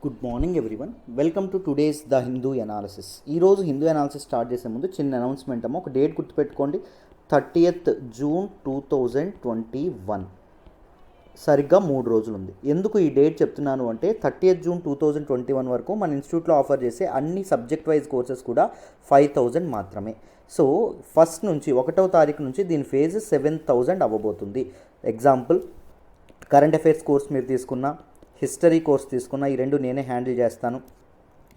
Good morning everyone, welcome to today's the Hindu analysis. ఈరోజు Hindu analysis start చేసే ముందు చిన్న అనౌన్స్మెంట్ అమ్మ. ఒక డేట్ గుర్తుపెట్టుకోండి, 30th June 2021. సరిగ్గా 3 రోజులు ఉంది. ఎందుకు ఈ డేట్ చెప్తున్నాను అంటే 30th June 2021 వరకు మన ఇన్స్టిట్యూట్లో ఆఫర్ చేసే అన్ని సబ్జెక్ట్ వైజ్ కోర్సెస్ కూడా 5,000 మాత్రమే. సో ఫస్ట్ నుంచి 1వ తారీఖు నుంచి దీని ఫేజ్ 7,000 అవ్వబోతుంది. ఎగ్జాంపుల్, కరెంట్ అఫైర్స్ కోర్స్ మీరు తీసుకున్న, హిస్టరీ కోర్స్ తీసుకున్న, ఈ రెండు నేనే హ్యాండిల్ చేస్తాను.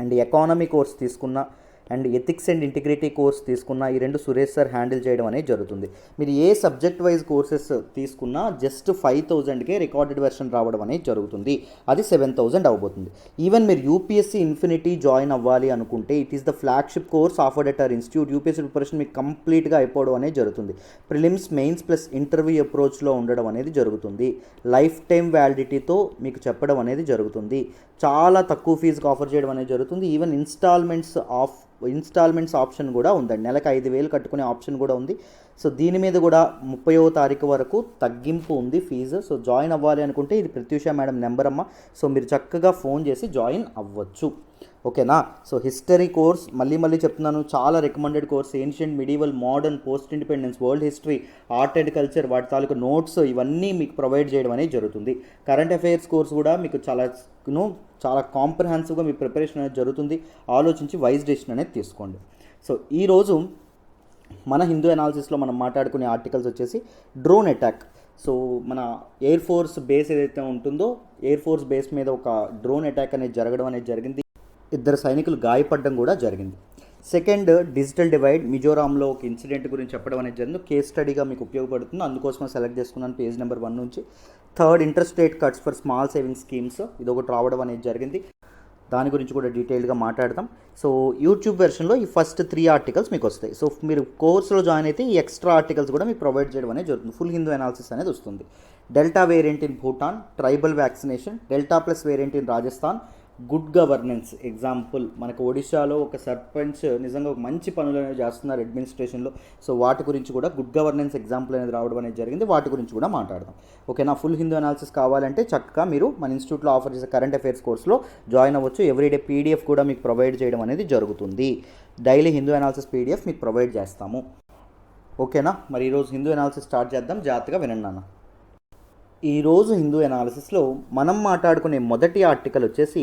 అండ్ ఎకానమీ కోర్స్ తీసుకున్న and ethics and integrity course తీసుకున్న, ఈ రెండు సురేష్ సార్ హ్యాండిల్ చేయడం అనేది జరుగుతుంది. మీరు ఏ సబ్జెక్ట్ వైజ్ కోర్సెస్ తీసుకున్నా జస్ట్ 5,000కే రికార్డెడ్ వెర్షన్ రావడం అనేది జరుగుతుంది. అది 7,000 అవబోతుంది. ఈవెన్ మీరు యూపీఎస్సీ ఇన్ఫినిటీ జాయిన్ అవ్వాలి అనుకుంటే it is the flagship course offered at our institute. UPSC preparation మీకు కంప్లీట్గా అయిపోవడం అనేది జరుగుతుంది. ప్రిలిమ్స్, మెయిన్స్ ప్లస్ ఇంటర్వ్యూ అప్రోచ్లో ఉండడం అనేది జరుగుతుంది. లైఫ్ టైం వ్యాలిడిటీతో మీకు చెప్పడం అనేది జరుగుతుంది. చాలా తక్కువ ఫీజుకి ఆఫర్ చేయడం అనేది జరుగుతుంది. ఈవెన్ ఇన్స్టాల్మెంట్స్ ఆప్షన్ కూడా ఉందండి. నెలకు 5,000 కట్టుకునే ఆప్షన్ కూడా ఉంది. సో దీని మీద కూడా 30వ తారీఖు వరకు తగ్గింపు ఉంది ఫీజు. సో జాయిన్ అవ్వాలి అనుకుంటే ఇది ప్రత్యూష మేడం నెంబర్ అమ్మ. సో మీరు చక్కగా ఫోన్ చేసి జాయిన్ అవ్వచ్చు. ఓకేనా? సో హిస్టరీ కోర్స్ మళ్ళీ చెప్తున్నాను, చాలా recommended course. Ancient, medieval, modern, post independence, world history, art and culture, వాటి తాలూకు నోట్స్ ఇవన్నీ మీకు ప్రొవైడ్ చేయడం అనేది జరుగుతుంది. కరెంట్ అఫైర్స్ కోర్స్ కూడా మీకు చాలా కాంప్రహెన్సివ్గా మీ ప్రిపరేషన్ అనేది జరుగుతుంది. ఆలోచించి వైజ్ డెసిషన్ అనేది తీసుకోండి. సో ఈరోజు మన హిందూ అనాలిసిస్లో మనం మాట్లాడుకునే ఆర్టికల్స్ వచ్చేసి డ్రోన్ అటాక్. సో మన ఎయిర్ ఫోర్స్ బేస్ ఏదైతే ఉంటుందో, ఎయిర్ ఫోర్స్ బేస్ మీద ఒక డ్రోన్ అటాక్ అనేది జరగడం అనేది జరిగింది. 2 సైనికులు గాయపడడం కూడా జరిగింది. సెకండ్, డిజిటల్ డివైడ్, మిజోరాంలో ఒక ఇన్సిడెంట్ గురించి చెప్పడం అనేది జరిగింది. కేస్ స్టడీగా మీకు ఉపయోగపడుతుంది, అందుకోసమే సెలెక్ట్ చేసుకున్నాను పేజ్ నెంబర్ 1 నుంచి. Third, interest rate cuts for small saving schemes, ఇది ఒకటి రావడం అనేది జరిగింది. దాని గురించి కూడా డీటెయిల్గా మాట్లాడదాం. సో యూట్యూబ్ వెర్షన్లో ఈ ఫస్ట్ 3 ఆర్టికల్స్ మీకు వస్తాయి. సో మీరు కోర్సులో జాయిన్ అయితే ఈ ఎక్స్ట్రా ఆర్టికల్స్ కూడా మీకు ప్రొవైడ్ చేయడం అనేది జరుగుతుంది. ఫుల్ హిందూ అనాలిసిస్ అనేది వస్తుంది. Delta variant in Bhutan, tribal vaccination, delta plus variant in Rajasthan, good governance. Example, మనకు ఒడిశాలో ఒక సర్పంచ్ నిజంగా ఒక మంచి పనులు అనేవి చేస్తున్నారు అడ్మినిస్ట్రేషన్లో. సో వాటి గురించి కూడా గుడ్ గవర్నెన్స్ ఎగ్జాంపుల్ అనేది రావడం అనేది జరిగింది. వాటి గురించి కూడా మాట్లాడదాం. ఓకేనా? ఫుల్ హిందూ అనాలిసిస్ కావాలంటే చక్కగా మీరు మన ఇన్స్టిట్యూట్లో ఆఫర్ చేసే కరెంట్ అఫైర్స్ కోర్స్లో జాయిన్ అవ్వచ్చు. ఎవ్రీడే పీడిఎఫ్ కూడా మీకు ప్రొవైడ్ చేయడం అనేది జరుగుతుంది. డైలీ హిందూ అనాలిసిస్ పీడిఎఫ్ మీకు ప్రొవైడ్ చేస్తాము. ఓకేనా? మరి ఈరోజు హిందూ అనాలిసిస్ స్టార్ట్ చేద్దాం. జాగ్రత్తగా వినండి నాన్న. ఈరోజు హిందూ అనాలిసిస్లో మనం మాట్లాడుకునే మొదటి ఆర్టికల్ వచ్చేసి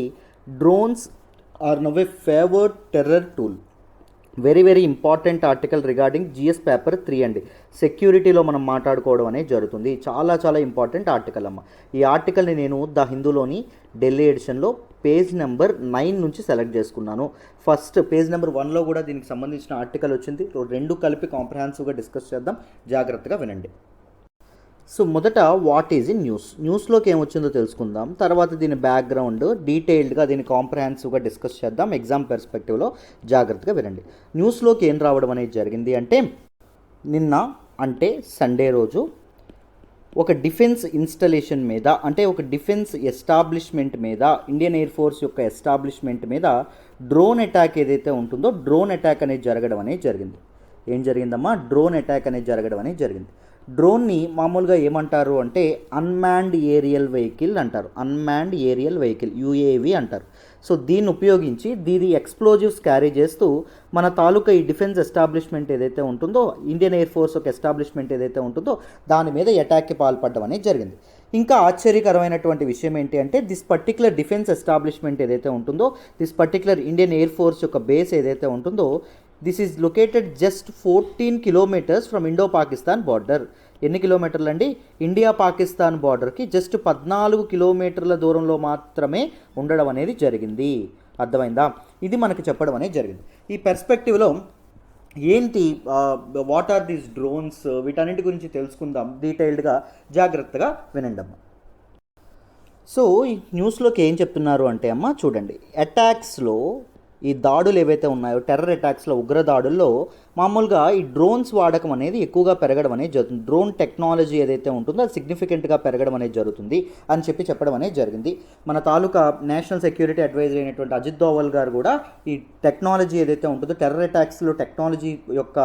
drones are now a favoured terror tool. Very important article regarding GS paper 3 అండి. సెక్యూరిటీలో మనం మాట్లాడుకోవడం అనేది జరుగుతుంది. చాలా ఇంపార్టెంట్ ఆర్టికల్ అమ్మ. ఈ ఆర్టికల్ని నేను ద హిందూలోని ఢిల్లీ ఎడిషన్లో పేజ్ నెంబర్ 9 నుంచి సెలెక్ట్ చేసుకున్నాను. ఫస్ట్ పేజ్ నెంబర్ 1లో కూడా దీనికి సంబంధించిన ఆర్టికల్ వచ్చింది. రెండు కలిపి కాంప్రహెన్సివ్గా డిస్కస్ చేద్దాం. జాగ్రత్తగా వినండి. సో మొదట వాట్ ఈజ్ ఇన్ న్యూస్లోకి ఏమొచ్చిందో తెలుసుకుందాం. తర్వాత దీని బ్యాక్గ్రౌండ్ డీటెయిల్డ్గా దీన్ని కాంప్రహెన్సివ్గా డిస్కస్ చేద్దాం. ఎగ్జామ్ పర్స్పెక్టివ్లో జాగ్రత్తగా వినండి. న్యూస్లోకి ఏం రావడం అనేది జరిగింది అంటే, నిన్న అంటే సండే రోజు ఒక డిఫెన్స్ ఇన్స్టలేషన్ మీద, అంటే ఒక డిఫెన్స్ ఎస్టాబ్లిష్మెంట్ మీద, ఇండియన్ ఎయిర్ ఫోర్స్ యొక్క ఎస్టాబ్లిష్మెంట్ మీద డ్రోన్ అటాక్ ఏదైతే ఉంటుందో డ్రోన్ అటాక్ అనేది జరగడం అనేది జరిగింది. ఏం జరిగిందమ్మా? డ్రోన్ అటాక్ అనేది జరగడం అనేది జరిగింది. డ్రోన్ని మామూలుగా ఏమంటారు అంటే అన్మాన్డ్ ఏరియల్ వెహికల్ అంటారు. అన్మాన్డ్ ఏరియల్ వెహికల్, యూఏవి అంటారు. సో దీన్ని ఉపయోగించి దీని ఎక్స్ప్లోజివ్స్ క్యారీ చేస్తూ మన తాలూకా ఈ డిఫెన్స్ ఎస్టాబ్లిష్మెంట్ ఏదైతే ఉంటుందో, ఇండియన్ ఎయిర్ ఫోర్స్ ఒక ఎస్టాబ్లిష్మెంట్ ఏదైతే ఉంటుందో దాని మీద అటాక్కి పాల్పడడం అనేది జరిగింది. ఇంకా ఆశ్చర్యకరమైనటువంటి విషయం ఏంటి అంటే, దిస్ పర్టికులర్ డిఫెన్స్ ఎస్టాబ్లిష్మెంట్ ఏదైతే ఉంటుందో, this particular Indian air force యొక్క బేస్ ఏదైతే ఉంటుందో, this is located just 14 kilometers from Indo Pakistan border. ఎన్ని కిలోమీటర్లు అండి? ఇండియా పాకిస్తాన్ బార్డర్కి జస్ట్ 14 kilometers దూరంలో మాత్రమే ఉండడం అనేది జరిగింది. అర్థమైందా? ఇది మనకు చెప్పడం అనేది జరిగింది. ఈ పర్స్పెక్టివ్లో ఏంటి, వాట్ ఆర్ దీస్ డ్రోన్స్, వీటన్నిటి గురించి తెలుసుకుందాం డీటెయిల్డ్గా. జాగ్రత్తగా వినండి అమ్మ. సో ఈ న్యూస్లోకి ఏం చెప్తున్నారు అంటే అమ్మ, చూడండి, అటాక్స్లో ఈ దాడులు ఏవైతే ఉన్నాయో, టెర్రర్ అటాక్స్లో, ఉగ్ర దాడుల్లో మామూలుగా ఈ డ్రోన్స్ వాడకం అనేది ఎక్కువగా పెరగడం అనేది జరుగుతుంది. డ్రోన్ టెక్నాలజీ ఏదైతే ఉంటుందో అది సిగ్నిఫికెంట్గా పెరగడం అనేది జరుగుతుంది అని చెప్పడం అనేది జరిగింది. మన తాలూకా నేషనల్ సెక్యూరిటీ అడ్వైజర్ అయినటువంటి అజిత్ దోవల్ గారు కూడా ఈ టెక్నాలజీ ఏదైతే ఉంటుందో టెర్రర్ అటాక్స్లో టెక్నాలజీ యొక్క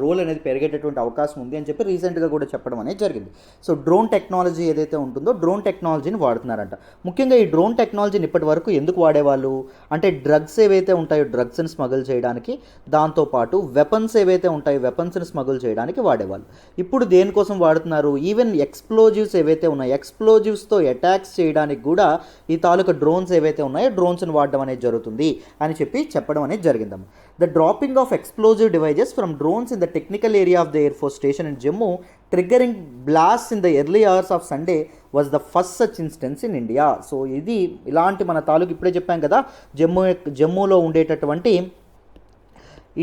రోల్ అనేది పెరిగేటటువంటి అవకాశం ఉంది అని చెప్పి రీసెంట్గా కూడా చెప్పడం అనేది జరిగింది. సో డ్రోన్ టెక్నాలజీ ఏదైతే ఉంటుందో డ్రోన్ టెక్నాలజీని వాడుతున్నారంట. ముఖ్యంగా ఈ డ్రోన్ టెక్నాలజీని ఇప్పటి వరకు ఎందుకు వాడేవాళ్ళు అంటే డ్రగ్స్ ఏవైతే ఉంటాయో డ్రగ్స్ని స్మగుల్ చేయడానికి, దాంతోపాటు వెపన్స్ ఏవైతే ఉంటాయో వెపన్స్ని స్మగుల్ చేయడానికి వాడేవాళ్ళు. ఇప్పుడు దేనికోసం వాడుతున్నారు? ఈవెన్ ఎక్స్ప్లోజివ్స్ ఏవైతే ఉన్నాయో ఎక్స్ప్లోజివ్స్తో అటాక్స్ చేయడానికి కూడా ఈ తాలూకా డ్రోన్స్ ఏవైతే ఉన్నాయో డ్రోన్స్ని వాడడం అనేది జరుగుతుంది అని చెప్పడం అనేది జరిగిందమ్మా. The dropping of explosive devices from drones in the technical area of the air force station in Jammu triggering blast in the early hours of Sunday was the first such instance in India. So ఇది ఇలాంటి మన తాలూకు ఇప్పుడే చెప్పాం కదా, జమ్మూలో ఉండేటటువంటి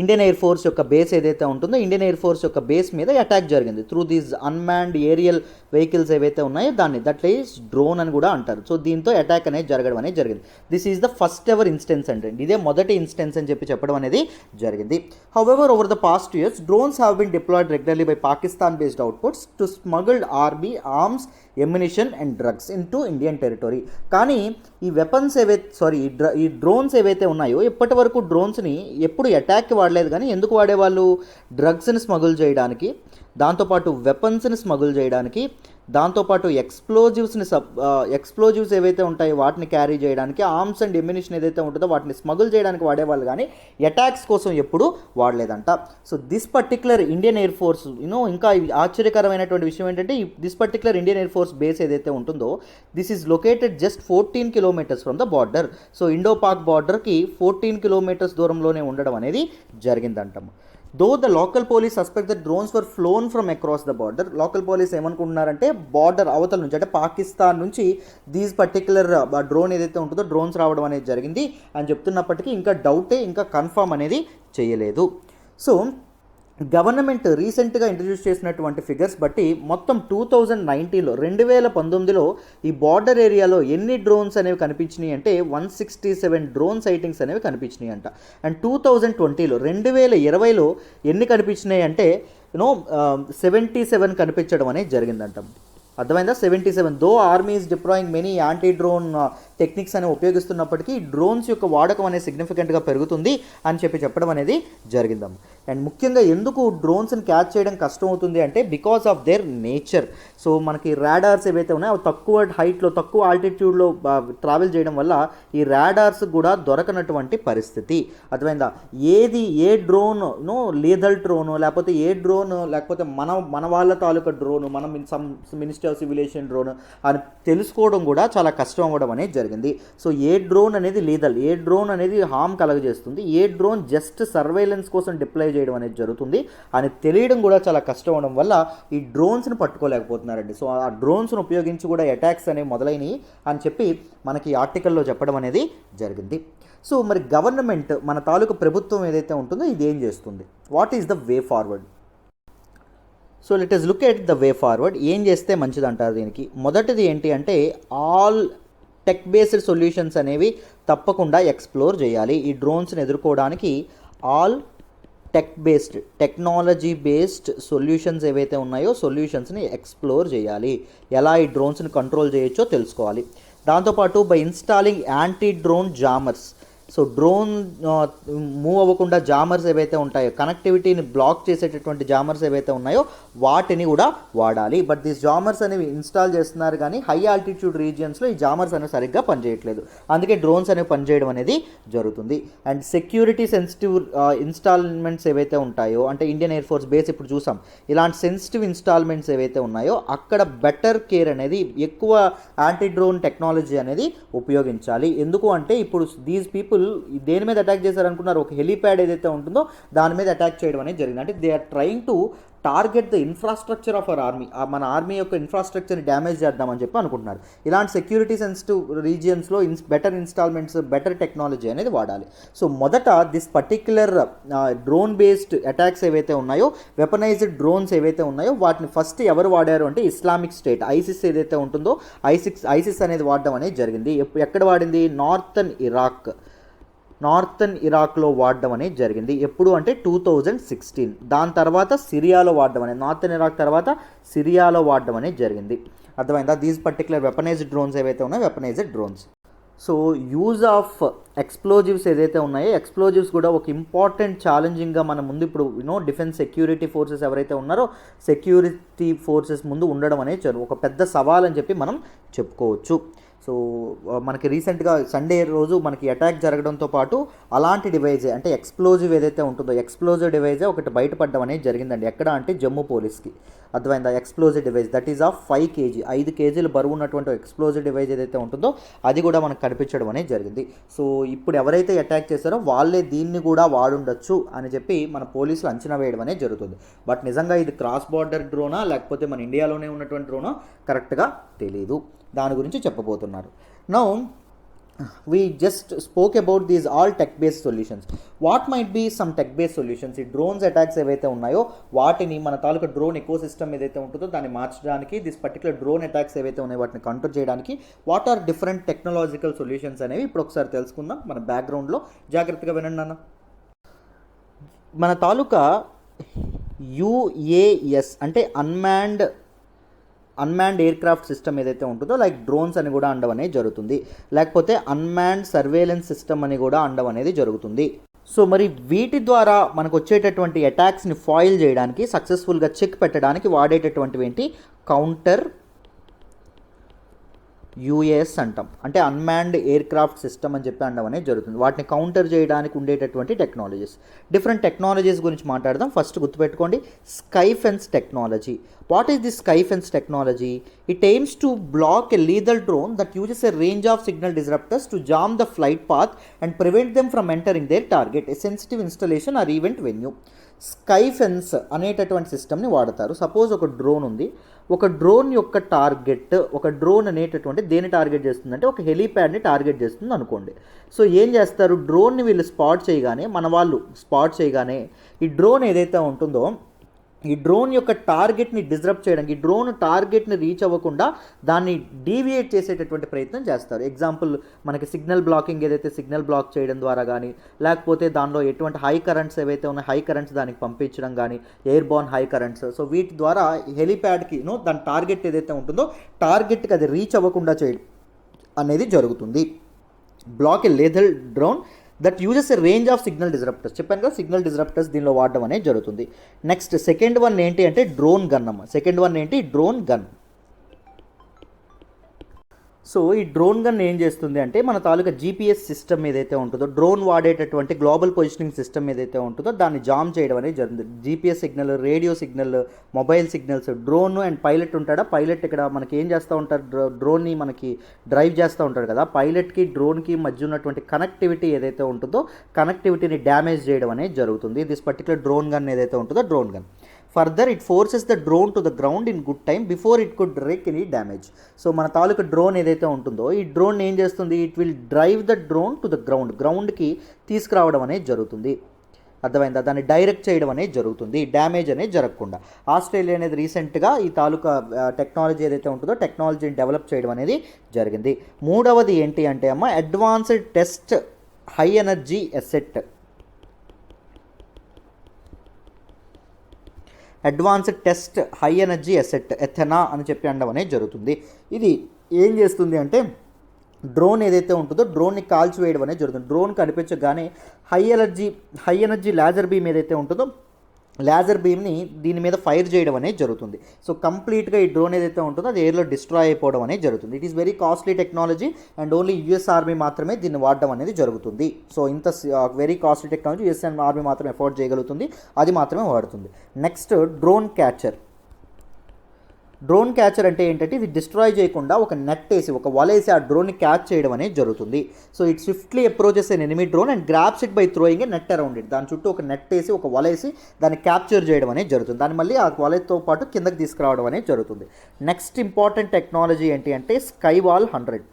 Indian air force యొక్క బేస్ ఏదైతే ఉంటుందో ఇండియన్ ఎయిర్ ఫోర్స్ యొక్క బేస్ మీద అటాక్ జరిగింది through these unmanned aerial vehicles ఏవైతే ఉన్నాయో దట్ ఈస్ డ్రోన్ అని కూడా అంటారు. సో దీంతో అటాక్ అనేది జరగడం అనేది జరిగింది. This is the first ever instance అంటే ఇదే మొదటి ఇన్స్టెన్స్ అని చెప్పడం అనేది జరిగింది. However over the past years drones have been deployed regularly by Pakistan based outfits to smuggled army arms ammunition and drugs into Indian territory. కానీ ఈ weapons ఈ డ్రోన్స్ ఏవైతే ఉన్నాయో ఇప్పటి వరకు డ్రోన్స్ని ఎప్పుడు అటాక్కి వాడలేదు. కానీ ఎందుకు వాడేవాళ్ళు? డ్రగ్స్ని స్మగుల్ చేయడానికి, దాంతోపాటు వెపన్స్ని స్మగుల్ చేయడానికి, దాంతోపాటు ఎక్స్ప్లోజివ్స్ ఏవైతే ఉంటాయో వాటిని క్యారీ చేయడానికి, ఆర్మ్స్ అండ్ ఎమ్యునిషన్ ఏదైతే ఉంటుందో వాటిని స్మగుల్ చేయడానికి వాడేవాళ్ళు కానీ అటాక్స్ కోసం ఎప్పుడు వాడలేదంట. So this particular Indian air force ఇంకా ఆశ్చర్యకరమైనటువంటి విషయం ఏంటంటే this particular Indian air force base ఏదైతే ఉంటుందో this is located just 14 kilometres from the border. So Indo Pak బార్డర్కి 14 కిలోమీటర్స్ దూరంలోనే ఉండడం అనేది జరిగిందంటాము. Though the local police suspect that drones were flown from across the border. Local police ఏమనుకుంటున్నారంటే border అవతల నుంచి అంటే పాకిస్తాన్ నుంచి దీస్ పర్టికులర్ డ్రోన్ ఏదైతే ఉంటుందో డ్రోన్స్ రావడం అనేది జరిగింది అని చెప్తున్నప్పటికీ ఇంకా డౌటే, ఇంకా కన్ఫర్మ్ అనేది చేయలేదు. సో గవర్నమెంట్ రీసెంట్గా ఇంట్రడ్యూస్ చేసినటువంటి ఫిగర్స్ బట్టి మొత్తం 2019లో ఈ బార్డర్ ఏరియాలో ఎన్ని డ్రోన్స్ అనేవి కనిపించినాయి అంటే 167 డ్రోన్ సైటింగ్స్ అనేవి కనిపించినాయి అంట. అండ్ 2020లో ఎన్ని కనిపించినాయి అంటే 77 కనిపించడం అనేది జరిగిందంట. అర్థమైందా? 77. Though army is deploying many anti drone techniques అనేవి ఉపయోగిస్తున్నప్పటికీ డ్రోన్స్ యొక్క వాడకం అనేది సిగ్నిఫికెంట్గా పెరుగుతుంది అని చెప్పడం అనేది జరిగిందమ్మ. అండ్ ముఖ్యంగా ఎందుకు డ్రోన్స్ని క్యాచ్ చేయడం కష్టం అవుతుంది అంటే because of their nature. So మనకి రాడార్స్ ఏవైతే ఉన్నాయో అవి తక్కువ హైట్లో తక్కువ ఆల్టిట్యూడ్లో ట్రావెల్ చేయడం వల్ల ఈ రాడార్స్ కూడా దొరకనటువంటి పరిస్థితి. అర్థమైందా? ఏ డ్రోన్ లీథల్ డ్రోను లేకపోతే లేకపోతే మన వాళ్ళ తాలూకా డ్రోను మన మినిస్టర్ సివిలేషన్ డ్రోన్ అని తెలుసుకోవడం కూడా చాలా కష్టం అవ్వడం అనేది జరిగింది. సో ఏ డ్రోన్ అనేది లీథల్, ఏ డ్రోన్ అనేది హామ్ కలగజేస్తుంది, ఏ డ్రోన్ జస్ట్ సర్వైలెన్స్ కోసం డిప్లాయ్ చేయడం అనేది జరుగుతుంది అని తెలియడం కూడా చాలా కష్టం అవడం వల్ల ఈ డ్రోన్స్ని పట్టుకోలేకపోతున్నారండి. సో ఆ డ్రోన్స్ను ఉపయోగించి కూడా అటాక్స్ అనేవి మొదలైనవి అని చెప్పి మనకి ఆర్టికల్లో చెప్పడం అనేది జరిగింది. సో మరి గవర్నమెంట్ మన తాలూకు ప్రభుత్వం ఏదైతే ఉంటుందో ఇది ఏం చేస్తుంది? What is the way forward? So let us look at the way forward. ఏం చేస్తే మంచిది అంటారు దీనికి? మొదటిది ఏంటి అంటే ఆల్ టెక్ బేస్డ్ సొల్యూషన్స్ అనేవి తప్పకుండా ఎక్స్ప్లోర్ చేయాలి. ఈ డ్రోన్స్ని ఎదుర్కోవడానికి ఆల్ టెక్నాలజీ బేస్డ్ సొల్యూషన్స్ ఏవైతే ఉన్నాయో సొల్యూషన్స్ని ఎక్స్ప్లోర్ చేయాలి. ఎలా ఈ డ్రోన్స్ని కంట్రోల్ చేయొచ్చో తెలుసుకోవాలి. దాంతోపాటు by installing anti drone jammers. So drone move అవ్వకుండా జామర్స్ ఏవైతే ఉంటాయో కనెక్టివిటీని బ్లాక్ చేసేటటువంటి జామర్స్ ఏవైతే ఉన్నాయో వాటిని కూడా వాడాలి. బట్ దీస్ జామర్స్ అనేవి ఇన్స్టాల్ చేస్తున్నారు కానీ హై ఆల్టిట్యూడ్ రీజియన్స్లో ఈ జామర్స్ అనేవి సరిగ్గా పనిచేయట్లేదు. అందుకే డ్రోన్స్ అనేవి పనిచేయడం అనేది జరుగుతుంది. అండ్ సెక్యూరిటీ సెన్సిటివ్ ఇన్స్టాల్మెంట్స్ ఏవైతే ఉంటాయో అంటే ఇండియన్ ఎయిర్ ఫోర్స్ బేస్ ఇప్పుడు చూసాం, ఇలాంటి సెన్సిటివ్ ఇన్స్టాల్మెంట్స్ ఏవైతే ఉన్నాయో అక్కడ బెటర్ కేర్ అనేది ఎక్కువ యాంటీ డ్రోన్ టెక్నాలజీ అనేది ఉపయోగించాలి. ఎందుకు అంటే ఇప్పుడు దీస్ పీపుల్ దేని మీద అటాక్ చేశారనుకున్నారు? ఒక హెలీప్యాడ్ ఏదైతే ఉంటుందో దాని మీద అటాక్ చేయడం అనేది జరిగింది. అంటే they are trying to target the infrastructure of our army. మన ఆర్మీ యొక్క ఇన్ఫ్రాస్ట్రక్చర్ని డ్యామేజ్ చేద్దామని చెప్పి అనుకుంటున్నారు. ఇలాంటి సెక్యూరిటీ సెన్సిటివ్ రీజియన్స్లో బెటర్ ఇన్స్టాల్మెంట్స్, బెటర్ టెక్నాలజీ అనేది వాడాలి. సో మొదట this particular drone based attacks ఏవైతే ఉన్నాయో, వెపనైజ్డ్ డ్రోన్స్ ఏవైతే ఉన్నాయో వాటిని ఫస్ట్ ఎవరు వాడారు అంటే ఇస్లామిక్ స్టేట్, ఐసిస్ ఏదైతే ఉంటుందో ఐసిస్ అనేది వాడడం అనేది జరిగింది. ఎక్కడ వాడింది? నార్థన్ నార్థన్ ఇరాక్లో వాడడం అనేది జరిగింది. ఎప్పుడు అంటే 2016. దాని తర్వాత సిరియాలో వాడడం అనేది, నార్థన్ ఇరాక్ తర్వాత సిరియాలో వాడడం అనేది జరిగింది. అర్థమైందా? దీస్ పర్టికులర్ వెపనైజ్డ్ డ్రోన్స్ ఏవైతే ఉన్నాయో weaponised drones. So use of explosives ఏదైతే ఉన్నాయో ఎక్స్ప్లోజివ్స్ కూడా ఒక ఇంపార్టెంట్ ఛాలెంజింగ్గా మన ముందు ఇప్పుడు డిఫెన్స్ సెక్యూరిటీ ఫోర్సెస్ ఎవరైతే ఉన్నారో సెక్యూరిటీ ఫోర్సెస్ ముందు ఉండడం అనేది ఒక పెద్ద సవాల్ అని చెప్పి మనం చెప్పుకోవచ్చు. సో మనకి రీసెంట్గా సండే రోజు మనకి అటాక్ జరగడంతో పాటు అలాంటి డివైజే అంటే ఎక్స్ప్లోజివ్ ఏదైతే ఉంటుందో ఎక్స్ప్లోజివ్ డివైజే ఒకటి బయటపడడం అనేది జరిగిందండి. ఎక్కడ అంటే జమ్మూ పోలీస్కి. అర్థమైందా? Explosive device that is of 5 kg 5 kgలు బరువు ఉన్నటువంటి ఎక్స్ప్లోజివ్ డివైస్ ఏదైతే ఉంటుందో అది కూడా మనకు కనిపించడం అనేది జరిగింది. సో ఇప్పుడు ఎవరైతే అటాక్ చేశారో వాళ్ళే దీన్ని కూడా వాడుండొచ్చు అని చెప్పి మన పోలీసులు అంచనా వేయడం అనేది జరుగుతుంది. బట్ నిజంగా ఇది క్రాస్ బార్డర్ డ్రోనా లేకపోతే మన ఇండియాలోనే ఉన్నటువంటి డ్రోనా కరెక్ట్గా తెలీదు. దాని గురించి చెప్పబోతున్నారు. Now we just spoke about these all tech based solutions. What might be some tech based solutions? ఈ డ్రోన్స్ అటాక్స్ ఏవైతే ఉన్నాయో వాటిని మన తాలూకా డ్రోన్ ఎకో సిస్టమ్ ఏదైతే ఉంటుందో దాన్ని మార్చడానికి, దిస్ పర్టికులర్ డ్రోన్ అటాక్స్ ఏవైతే ఉన్నాయో వాటిని కంట్రోల్ చేయడానికి what are different technological solutions అనేవి ఇప్పుడు ఒకసారి తెలుసుకుందాం. మన బ్యాక్గ్రౌండ్లో జాగ్రత్తగా వినండి అన్న. మన తాలూకా UAS అంటే అన్మ్యాన్డ్ ఎయిర్క్రాఫ్ట్ సిస్టమ్ ఏదైతే ఉంటుందో లైక్ డ్రోన్స్ అని కూడా అండం అనేది జరుగుతుంది, లేకపోతే అన్మ్యాన్డ్ సర్వేలెన్స్ సిస్టమ్ అని కూడా అండం అనేది జరుగుతుంది. సో మరి వీటి ద్వారా మనకు వచ్చేటటువంటి అటాక్స్ని ఫాయిల్ చేయడానికి, సక్సెస్ఫుల్గా చెక్ పెట్టడానికి వాడేటటువంటివి ఏంటి? కౌంటర్ UAS అంటాం. అంటే అన్మ్యాన్డ్ ఎయిర్క్రాఫ్ట్ సిస్టమ్ అని చెప్పి అనడం అనేది జరుగుతుంది. వాటిని కౌంటర్ చేయడానికి ఉండేటటువంటి టెక్నాలజీస్, డిఫరెంట్ టెక్నాలజీస్ గురించి మాట్లాడదాం. ఫస్ట్ గుర్తుపెట్టుకోండి, sky fence technology. What is the sky fence technology? It aims to block a lethal drone that uses a range of signal disrupters to jam the flight path and prevent them from entering their target, a sensitive installation or event venue. Sky fence అనేటటువంటి సిస్టమ్ని వాడతారు. Suppose ఒక drone ఉంది, ఒక drone యొక్క target, ఒక drone అనేటటువంటి దేని టార్గెట్ చేస్తుందంటే ఒక హెలీప్యాడ్ని టార్గెట్ చేస్తుంది అనుకోండి. సో ఏం చేస్తారు, డ్రోన్ని వీళ్ళు స్పాట్ చేయగానే, మన వాళ్ళు స్పాట్ చేయగానే ఈ డ్రోన్ ఏదైతే ఉంటుందో ఈ డ్రోన్ యొక్క టార్గెట్ని డిస్రప్ట్ చేయడానికి, ఈ డ్రోన్ టార్గెట్ని రీచ్ అవ్వకుండా దాన్ని డీవియేట్ చేసేటటువంటి ప్రయత్నం చేస్తారు. ఎగ్జాంపుల్ మనకి సిగ్నల్ బ్లాకింగ్ ఏదైతే సిగ్నల్ బ్లాక్ చేయడం ద్వారా కానీ, లేకపోతే దానిలో ఎటువంటి హై కరెంట్స్ ఏవైతే ఉన్నాయో హై కరెంట్స్ దానికి పంపించడం కానీ, air Born high currents. So వీటి ద్వారా హెలీప్యాడ్కి దాని టార్గెట్ ఏదైతే ఉంటుందో టార్గెట్కి అది రీచ్ అవ్వకుండా చేయడం అనేది జరుగుతుంది. Block a lethal drone that uses a range of signal disruptors. చెప్పాను కదా, సిగ్నల్ డిస్రప్టర్స్ దీనిలో వాడడం అనేది జరుగుతుంది. నెక్స్ట్ సెకండ్ వన్ ఏంటి అంటే డ్రోన్ గన్ అమ్మ. సెకండ్ వన్ ఏంటి? Drone gun. సో ఈ డ్రోన్ గన్ ఏం చేస్తుంది అంటే మన తాలూకా GPS సిస్టమ్ ఏదైతే ఉంటుందో, డ్రోన్ వాడేటటువంటి గ్లోబల్ పొజిషనింగ్ సిస్టమ్ ఏదైతే ఉంటుందో దాన్ని జామ్ చేయడం అనేది జరుగుతుంది. GPS signal, radio signal, mobile signals, drone and pilot ఉంటాడా, పైలట్ ఇక్కడ మనకి ఏం చేస్తూ ఉంటారు, డ్రోన్ని మనకి డ్రైవ్ చేస్తూ ఉంటాడు కదా, పైలట్కి డ్రోన్కి మధ్య ఉన్నటువంటి కనెక్టివిటీ ఏదైతే ఉంటుందో కనెక్టివిటీని డ్యామేజ్ చేయడం అనేది జరుగుతుంది. దిస్ పర్టికులర్ డ్రోన్ గన్ ఏదైతే ఉంటుందో drone gun. Further it forces the drone to the ground in good time before it could rake any damage. So మన తాలూకా డ్రోన్ ఏదైతే ఉంటుందో ఈ డ్రోన్ ఏం చేస్తుంది, it will drive the drone to the గ్రౌండ్కి తీసుకురావడం అనేది జరుగుతుంది. అర్థమైందా? దాన్ని డైరెక్ట్ చేయడం అనేది జరుగుతుంది, డ్యామేజ్ అనేది జరగకుండా. ఆస్ట్రేలియా అనేది రీసెంట్గా ఈ తాలూకా టెక్నాలజీ ఏదైతే ఉంటుందో టెక్నాలజీని డెవలప్ చేయడం అనేది జరిగింది. మూడవది ఏంటి అంటే అమ్మ, advanced test high energy asset. Advanced test high energy asset, Athena అని చెప్పి అనడం అనేది జరుగుతుంది. ఇది ఏం చేస్తుంది అంటే డ్రోన్ ఏదైతే ఉంటుందో డ్రోన్ని కాల్చివేయడం అనేది జరుగుతుంది. డ్రోన్ కనిపించగానే హై ఎనర్జీ లేజర్ బీమ్ ఏదైతే ఉంటుందో లేజర్ బీమ్ని దీని మీద ఫైర్ చేయడం అనేది జరుగుతుంది. సో కంప్లీట్గా ఈ డ్రోన్ ఏదైతే ఉంటుందో అది ఎయిర్లో డిస్ట్రాయ్ అయిపోవడం అనేది జరుగుతుంది. It is very costly technology and only US army మాత్రమే దీన్ని వాడడం అనేది జరుగుతుంది. సో ఇంత very costly technology US army మాత్రమే ఎఫోర్డ్ చేయగలుగుతుంది, అది మాత్రమే వాడుతుంది. Next drone catcher. Drone catcher అంటే ఏంటంటే ఇది డిస్ట్రాయ్ చేయకుండా ఒక నెట్ వేసి, ఒక వల వేసి ఆ డ్రోన్ని క్యాచ్ చేయడం అనేది జరుగుతుంది. So it swiftly approaches N enemy drone and grabs it by throwing a net around it. దాని చుట్టూ ఒక నెట్ వేసి, ఒక వల వేసి దాన్ని క్యాప్చర్ చేయడం అనేది జరుగుతుంది. దాన్ని మళ్ళీ ఆ వలతో పాటు కిందకి తీసుకురావడం అనేది జరుగుతుంది. నెక్స్ట్ ఇంపార్టెంట్ టెక్నాలజీ ఏంటి అంటే స్కైవాల్ 100.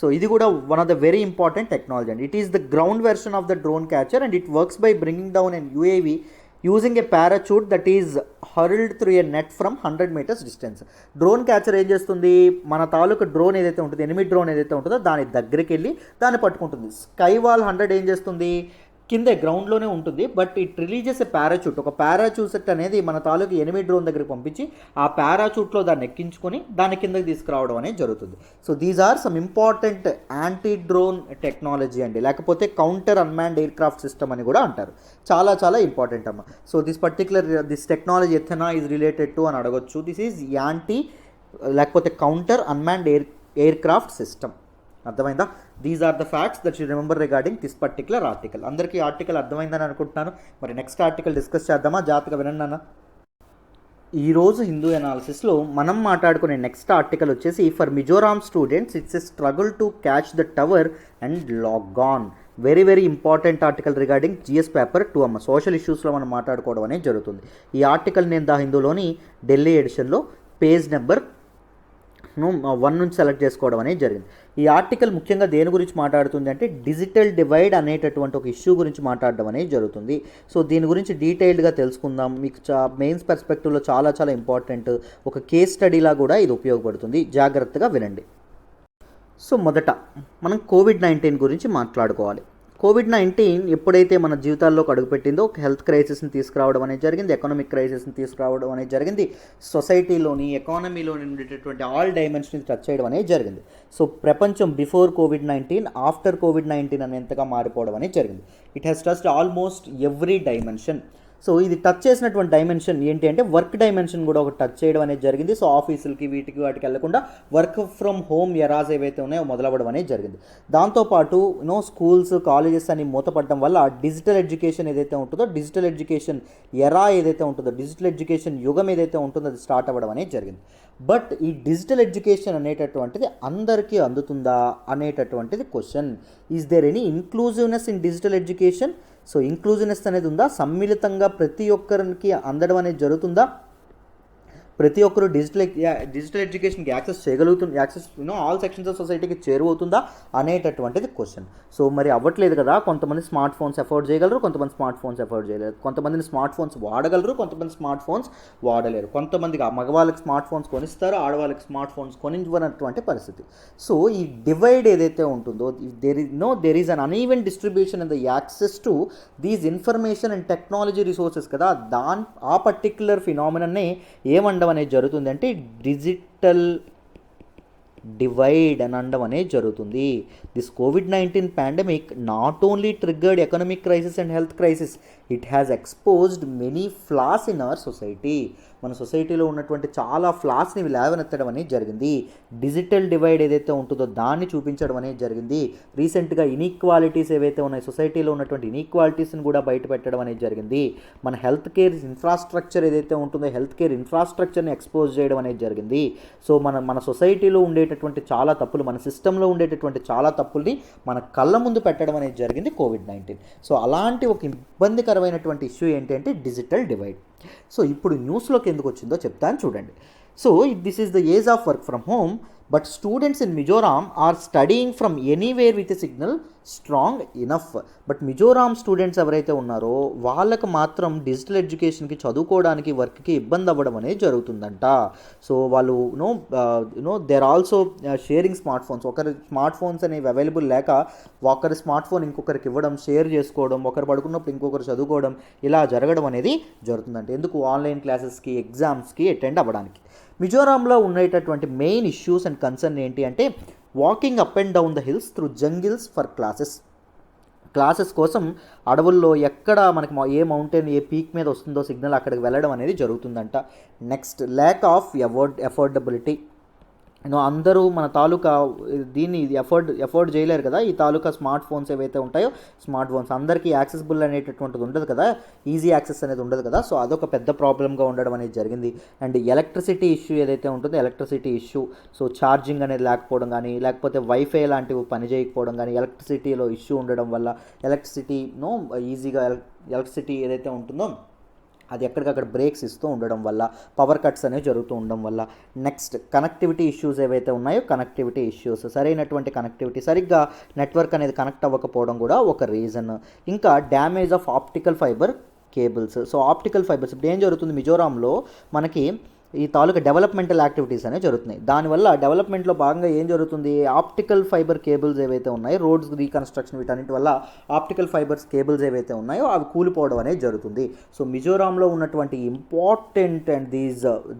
సో ఇది కూడా one of the very important technology అండి. It is the ground version of the drone catcher and it works by bringing down an UAV using a parachute that is hurled through a net from 100 metres distance. Drone catcher ఏం చేస్తుంది, మన తాలూకు drone ఏదైతే ఉంటుందో, enemy drone ఏదైతే ఉంటుందో దాని దగ్గరికి వెళ్ళి దాన్ని పట్టుకుంటుంది. స్కై వాల్ 100 ఏం చేస్తుంది, కింద గ్రౌండ్లోనే ఉంటుంది, but it releases A parachute. ఒక పారాచూట్ అనేది మన తాలూకు ఎనిమి డ్రోన్ దగ్గరికి పంపించి ఆ పారాచూట్లో దాన్ని ఎక్కించుకొని దాని కిందకి తీసుకురావడం అనేది జరుగుతుంది. So these are some important anti drone technology అండి, లేకపోతే counter unmanned aircraft system అని కూడా అంటారు. చాలా చాలా ఇంపార్టెంట్ అమ్మ. So this technology Athena is related to అని అడగొచ్చు. దిస్ ఈజ్ యాంటీ లేకపోతే counter unmanned aircraft system. అర్థమైందా? These are the facts that you remember regarding this particular article. అందరికీ ఆర్టికల్ అర్థమైందని అనుకుంటున్నాను. మరి నెక్స్ట్ ఆర్టికల్ డిస్కస్ చేద్దామా? జాగ్రత్తగా వినండి అన్న. ఈరోజు హిందూ ఎనాలిసిస్లో మనం మాట్లాడుకునే నెక్స్ట్ ఆర్టికల్ వచ్చేసి for Mizoram students it's a struggle to catch the tower and log on. Very very important article regarding GS paper 2 అమ్మ. సోషల్ ఇష్యూస్లో మనం మాట్లాడుకోవడం అనేది జరుగుతుంది. ఈ ఆర్టికల్ నేను ద హిందూలోని ఢిల్లీ ఎడిషన్లో పేజ్ నెంబర్ 1 నుంచి సెలెక్ట్ చేసుకోవడం అనేది జరిగింది. ఈ ఆర్టికల్ ముఖ్యంగా దేని గురించి మాట్లాడుతుంది అంటే డిజిటల్ డివైడ్ అనేటటువంటి ఒక ఇష్యూ గురించి మాట్లాడడం అనేది జరుగుతుంది. సో దీని గురించి డీటెయిల్డ్గా తెలుసుకుందాం. మీకు మెయిన్స్ పర్స్పెక్టివ్లో చాలా చాలా ఇంపార్టెంట్, ఒక కేస్ స్టడీలా కూడా ఇది ఉపయోగపడుతుంది. జాగ్రత్తగా వినండి. సో మొదట మనం కోవిడ్-19 గురించి మాట్లాడుకోవాలి. కోవిడ్-19 ఎప్పుడైతే మన జీవితాల్లోకి అడుగుపెట్టిందో ఒక హెల్త్ క్రైసిస్ని తీసుకురావడం అనేది జరిగింది, ఎకనామిక్ క్రైసిస్ని తీసుకురావడం అనేది జరిగింది, సొసైటీలోని ఎకానమీలోని ఉండేటటువంటి ఆల్ డైమెన్షన్ని టచ్ చేయడం అనేది జరిగింది. సో ప్రపంచం బిఫోర్ కోవిడ్-19, ఆఫ్టర్ కోవిడ్-19 అనేంతగా మారిపోవడం అనేది జరిగింది. It has touched almost every dimension. So ఇది టచ్ చేసినటువంటి డైమెన్షన్ ఏంటి అంటే వర్క్ డైమెన్షన్ కూడా ఒక టచ్ చేయడం అనేది జరిగింది. సో ఆఫీసులకి వాటికి వెళ్లకుండా వర్క్ ఫ్రమ్ హోమ్ ఎరాస్ ఏవైతే ఉన్నాయో మొదలవ్వడం అనేది జరిగింది. దాంతోపాటు స్కూల్స్ కాలేజెస్ అని మూతపడడం వల్ల డిజిటల్ ఎడ్యుకేషన్ ఏదైతే ఉంటుందో, డిజిటల్ ఎడ్యుకేషన్ ఎరా ఏదైతే ఉంటుందో, డిజిటల్ ఎడ్యుకేషన్ యుగం ఏదైతే ఉంటుందో అది స్టార్ట్ అవ్వడం అనేది జరిగింది. బట్ ఈ డిజిటల్ ఎడ్యుకేషన్ అనేటటువంటిది అందరికీ అందుతుందా అనేటటువంటిది question. Is there any inclusiveness in digital education? So inclusiveness అనేది ఉందా? సమ్మిళితంగా ప్రతి ఒక్కరికి అందడం అనేది జరుగుతుందా? ప్రతి ఒక్కరు డిజిటల్ ఎడ్యుకేషన్కి యాక్సెస్ ఆల్ సెక్షన్స్ ఆఫ్ సొసైటీకి చేరువవుతుందా అనేటటువంటిది క్వశ్చన్. సో మరి అవ్వట్లేదు కదా. కొంతమంది స్మార్ట్ ఫోన్స్ ఎఫోర్డ్ చేయగలరు, కొంతమంది స్మార్ట్ ఫోన్స్ ఎఫోర్డ్ చేయలేరు. కొంతమందిని స్మార్ట్ ఫోన్స్ వాడగలరు, కొంతమంది స్మార్ట్ ఫోన్స్ వాడలేరు. కొంతమందికి మగవాళ్ళకి స్మార్ట్ ఫోన్స్ కొనిస్తారు, ఆడవాళ్ళకి స్మార్ట్ ఫోన్స్ కొనివ్వనటువంటి పరిస్థితి. సో ఈ డివైడ్ ఏదైతే ఉంటుందో, there is un uneven distribution in the access to these information and technology resources కదా. ఆ పర్టిక్యులర్ ఫినామినన్నే ఏమంటారు అనేది జరుగుతుంది అంటే డిజిటల్ డివైడ్ అని అనడం అనేది జరుగుతుంది. This COVID-19 pandemic not only triggered economic crisis and health crisis, it has exposed many floss in our society. మన సొసైటీలో ఉన్నటువంటి చాలా ఫ్లాస్ని లేవనెత్తడం అనేది జరిగింది. డిజిటల్ డివైడ్ ఏదైతే ఉంటుందో దాన్ని చూపించడం అనేది జరిగింది. రీసెంట్గా ఇన్ఈక్వాలిటీస్ ఏవైతే ఉన్నాయి, సొసైటీలో ఉన్నటువంటి ఇన్ఈక్వాలిటీస్ని కూడా బయట పెట్టడం అనేది జరిగింది. మన హెల్త్ కేర్ ఇన్ఫ్రాస్ట్రక్చర్ ఏదైతే ఉంటుందో హెల్త్ కేర్ ఇన్ఫ్రాస్ట్రక్చర్ని ఎక్స్పోజ్ చేయడం అనేది జరిగింది. సో మన సొసైటీలో ఉండేటటువంటి చాలా తప్పులు, మన సిస్టంలో ఉండేటటువంటి చాలా తప్పుల్ని మన కళ్ళ ముందు పెట్టడం అనేది జరిగింది కోవిడ్-19. సో అలాంటి ఒక ఇబ్బందికరమైనటువంటి ఇష్యూ ఏంటి అంటే డిజిటల్ డివైడ్. సో ఇప్పుడు న్యూస్లోకి ఎందుకు వచ్చిందో చెప్తాను చూడండి. So this is the age of work from home, but students in Mizoram are studying from anywhere with a signal strong enough. But Mizoram students ఎవరైతే ఉన్నారో వాళ్ళకు మాత్రం డిజిటల్ ఎడ్యుకేషన్కి, చదువుకోవడానికి, వర్క్కి ఇబ్బంది అవ్వడం అనేది జరుగుతుందంట. సో వాళ్ళు there also sharing smart phones. ఒకరి స్మార్ట్ ఫోన్స్ అనేవి అవైలబుల్ లేక ఒకరి స్మార్ట్ ఫోన్ ఇంకొకరికి ఇవ్వడం, షేర్ చేసుకోవడం, ఒకరు పడుకున్నప్పుడు ఇంకొకరు చదువుకోవడం, ఇలా జరగడం అనేది జరుగుతుందంట. ఎందుకు? ఆన్లైన్ క్లాసెస్కి, ఎగ్జామ్స్కి అటెండ్ అవ్వడానికి. మిజోరాంలో ఉండేటటువంటి మెయిన్ ఇష్యూస్ అండ్ కన్సర్న్ ఏంటి అంటే walking up and down the hills through jungles for classes కోసం అడవుల్లో ఎక్కడ మనకి ఏ మౌంటైన్, ఏ పీక్ మీద వస్తుందో సిగ్నల్ అక్కడికి వెళ్ళడం అనేది జరుగుతుందంట. Next lack of affordability. అందరూ మన తాలూకా దీన్ని ఎఫోర్డ్ చేయలేరు కదా. ఈ తాలూకా స్మార్ట్ ఫోన్స్ ఏవైతే ఉంటాయో స్మార్ట్ ఫోన్స్ అందరికీ యాక్సెసిబుల్ అనేటటువంటిది ఉండదు కదా, ఈజీ యాక్సెస్ అనేది ఉండదు కదా. సో అదొక పెద్ద ప్రాబ్లంగా ఉండడం అనేది జరిగింది. అండ్ ఎలక్ట్రిసిటీ ఇష్యూ ఏదైతే ఉంటుందో ఎలక్ట్రిసిటీ ఇష్యూ, సో ఛార్జింగ్ అనేది లేకపోవడం కానీ, లేకపోతే వైఫై లాంటివి పనిచేయకపోవడం కానీ, ఎలక్ట్రిసిటీలో ఇష్యూ ఉండడం వల్ల ఎలక్ట్రిసిటీ ఏదైతే ఉంటుందో అది ఎక్కడికక్కడ బ్రేక్స్ ఇస్తూ ఉండడం వల్ల, పవర్ కట్స్ అనేవి జరుగుతూ ఉండడం వల్ల. నెక్స్ట్ కనెక్టివిటీ ఇష్యూస్ ఏవైతే ఉన్నాయో కనెక్టివిటీ ఇష్యూస్, సరైనటువంటి కనెక్టివిటీ, సరిగ్గా నెట్వర్క్ అనేది కనెక్ట్ అవ్వకపోవడం కూడా ఒక రీజన్. ఇంకా damage of optical fibre cables. So optical fibres ఇప్పుడు ఏం జరుగుతుంది, మిజోరాంలో మనకి ఈ తాలూకా డెవలప్మెంటల్ యాక్టివిటీస్ అనేవి జరుగుతున్నాయి. దానివల్ల డెవలప్మెంట్లో భాగంగా ఏం జరుగుతుంది, ఆప్టికల్ ఫైబర్ కేబుల్స్ ఏవైతే ఉన్నాయో, రోడ్స్ రీకన్స్ట్రక్షన్ వీటన్నిటి వల్ల ఆప్టికల్ ఫైబర్స్ కేబుల్స్ ఏవైతే ఉన్నాయో అవి కూలిపోవడం అనేది జరుగుతుంది. సో మిజోరాంలో ఉన్నటువంటి ఇంపార్టెంట్ అండ్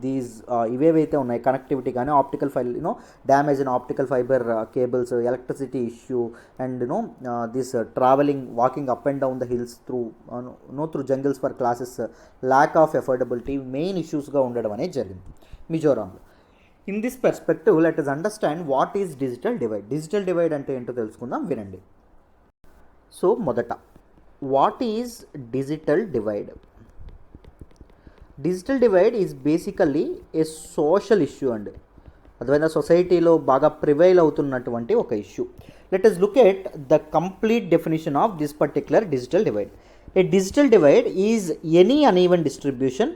దీస్ ఇవేవైతే ఉన్నాయి కనెక్టివిటీ కానీ optical damage in optical fibre cables, electricity issue and this travelling walking up and down the hills through jungles for classes, lack of affordability main ఇష్యూస్గా ఉండడం అనేది జరిగింది మిజోరాంలో. In this perspective let us understand what is digital divide. Digital divide అంటే ఏంటో తెలుసుకుందాం, వినండి. So మొదట what is digital divide? Digital divide is basically a social issue అండి. అదేవిధంగా సొసైటీలో బాగా ప్రివైల్ అవుతున్నటువంటి ఒక issue. Let us look at the complete definition of this particular digital divide. A digital divide is any uneven distribution,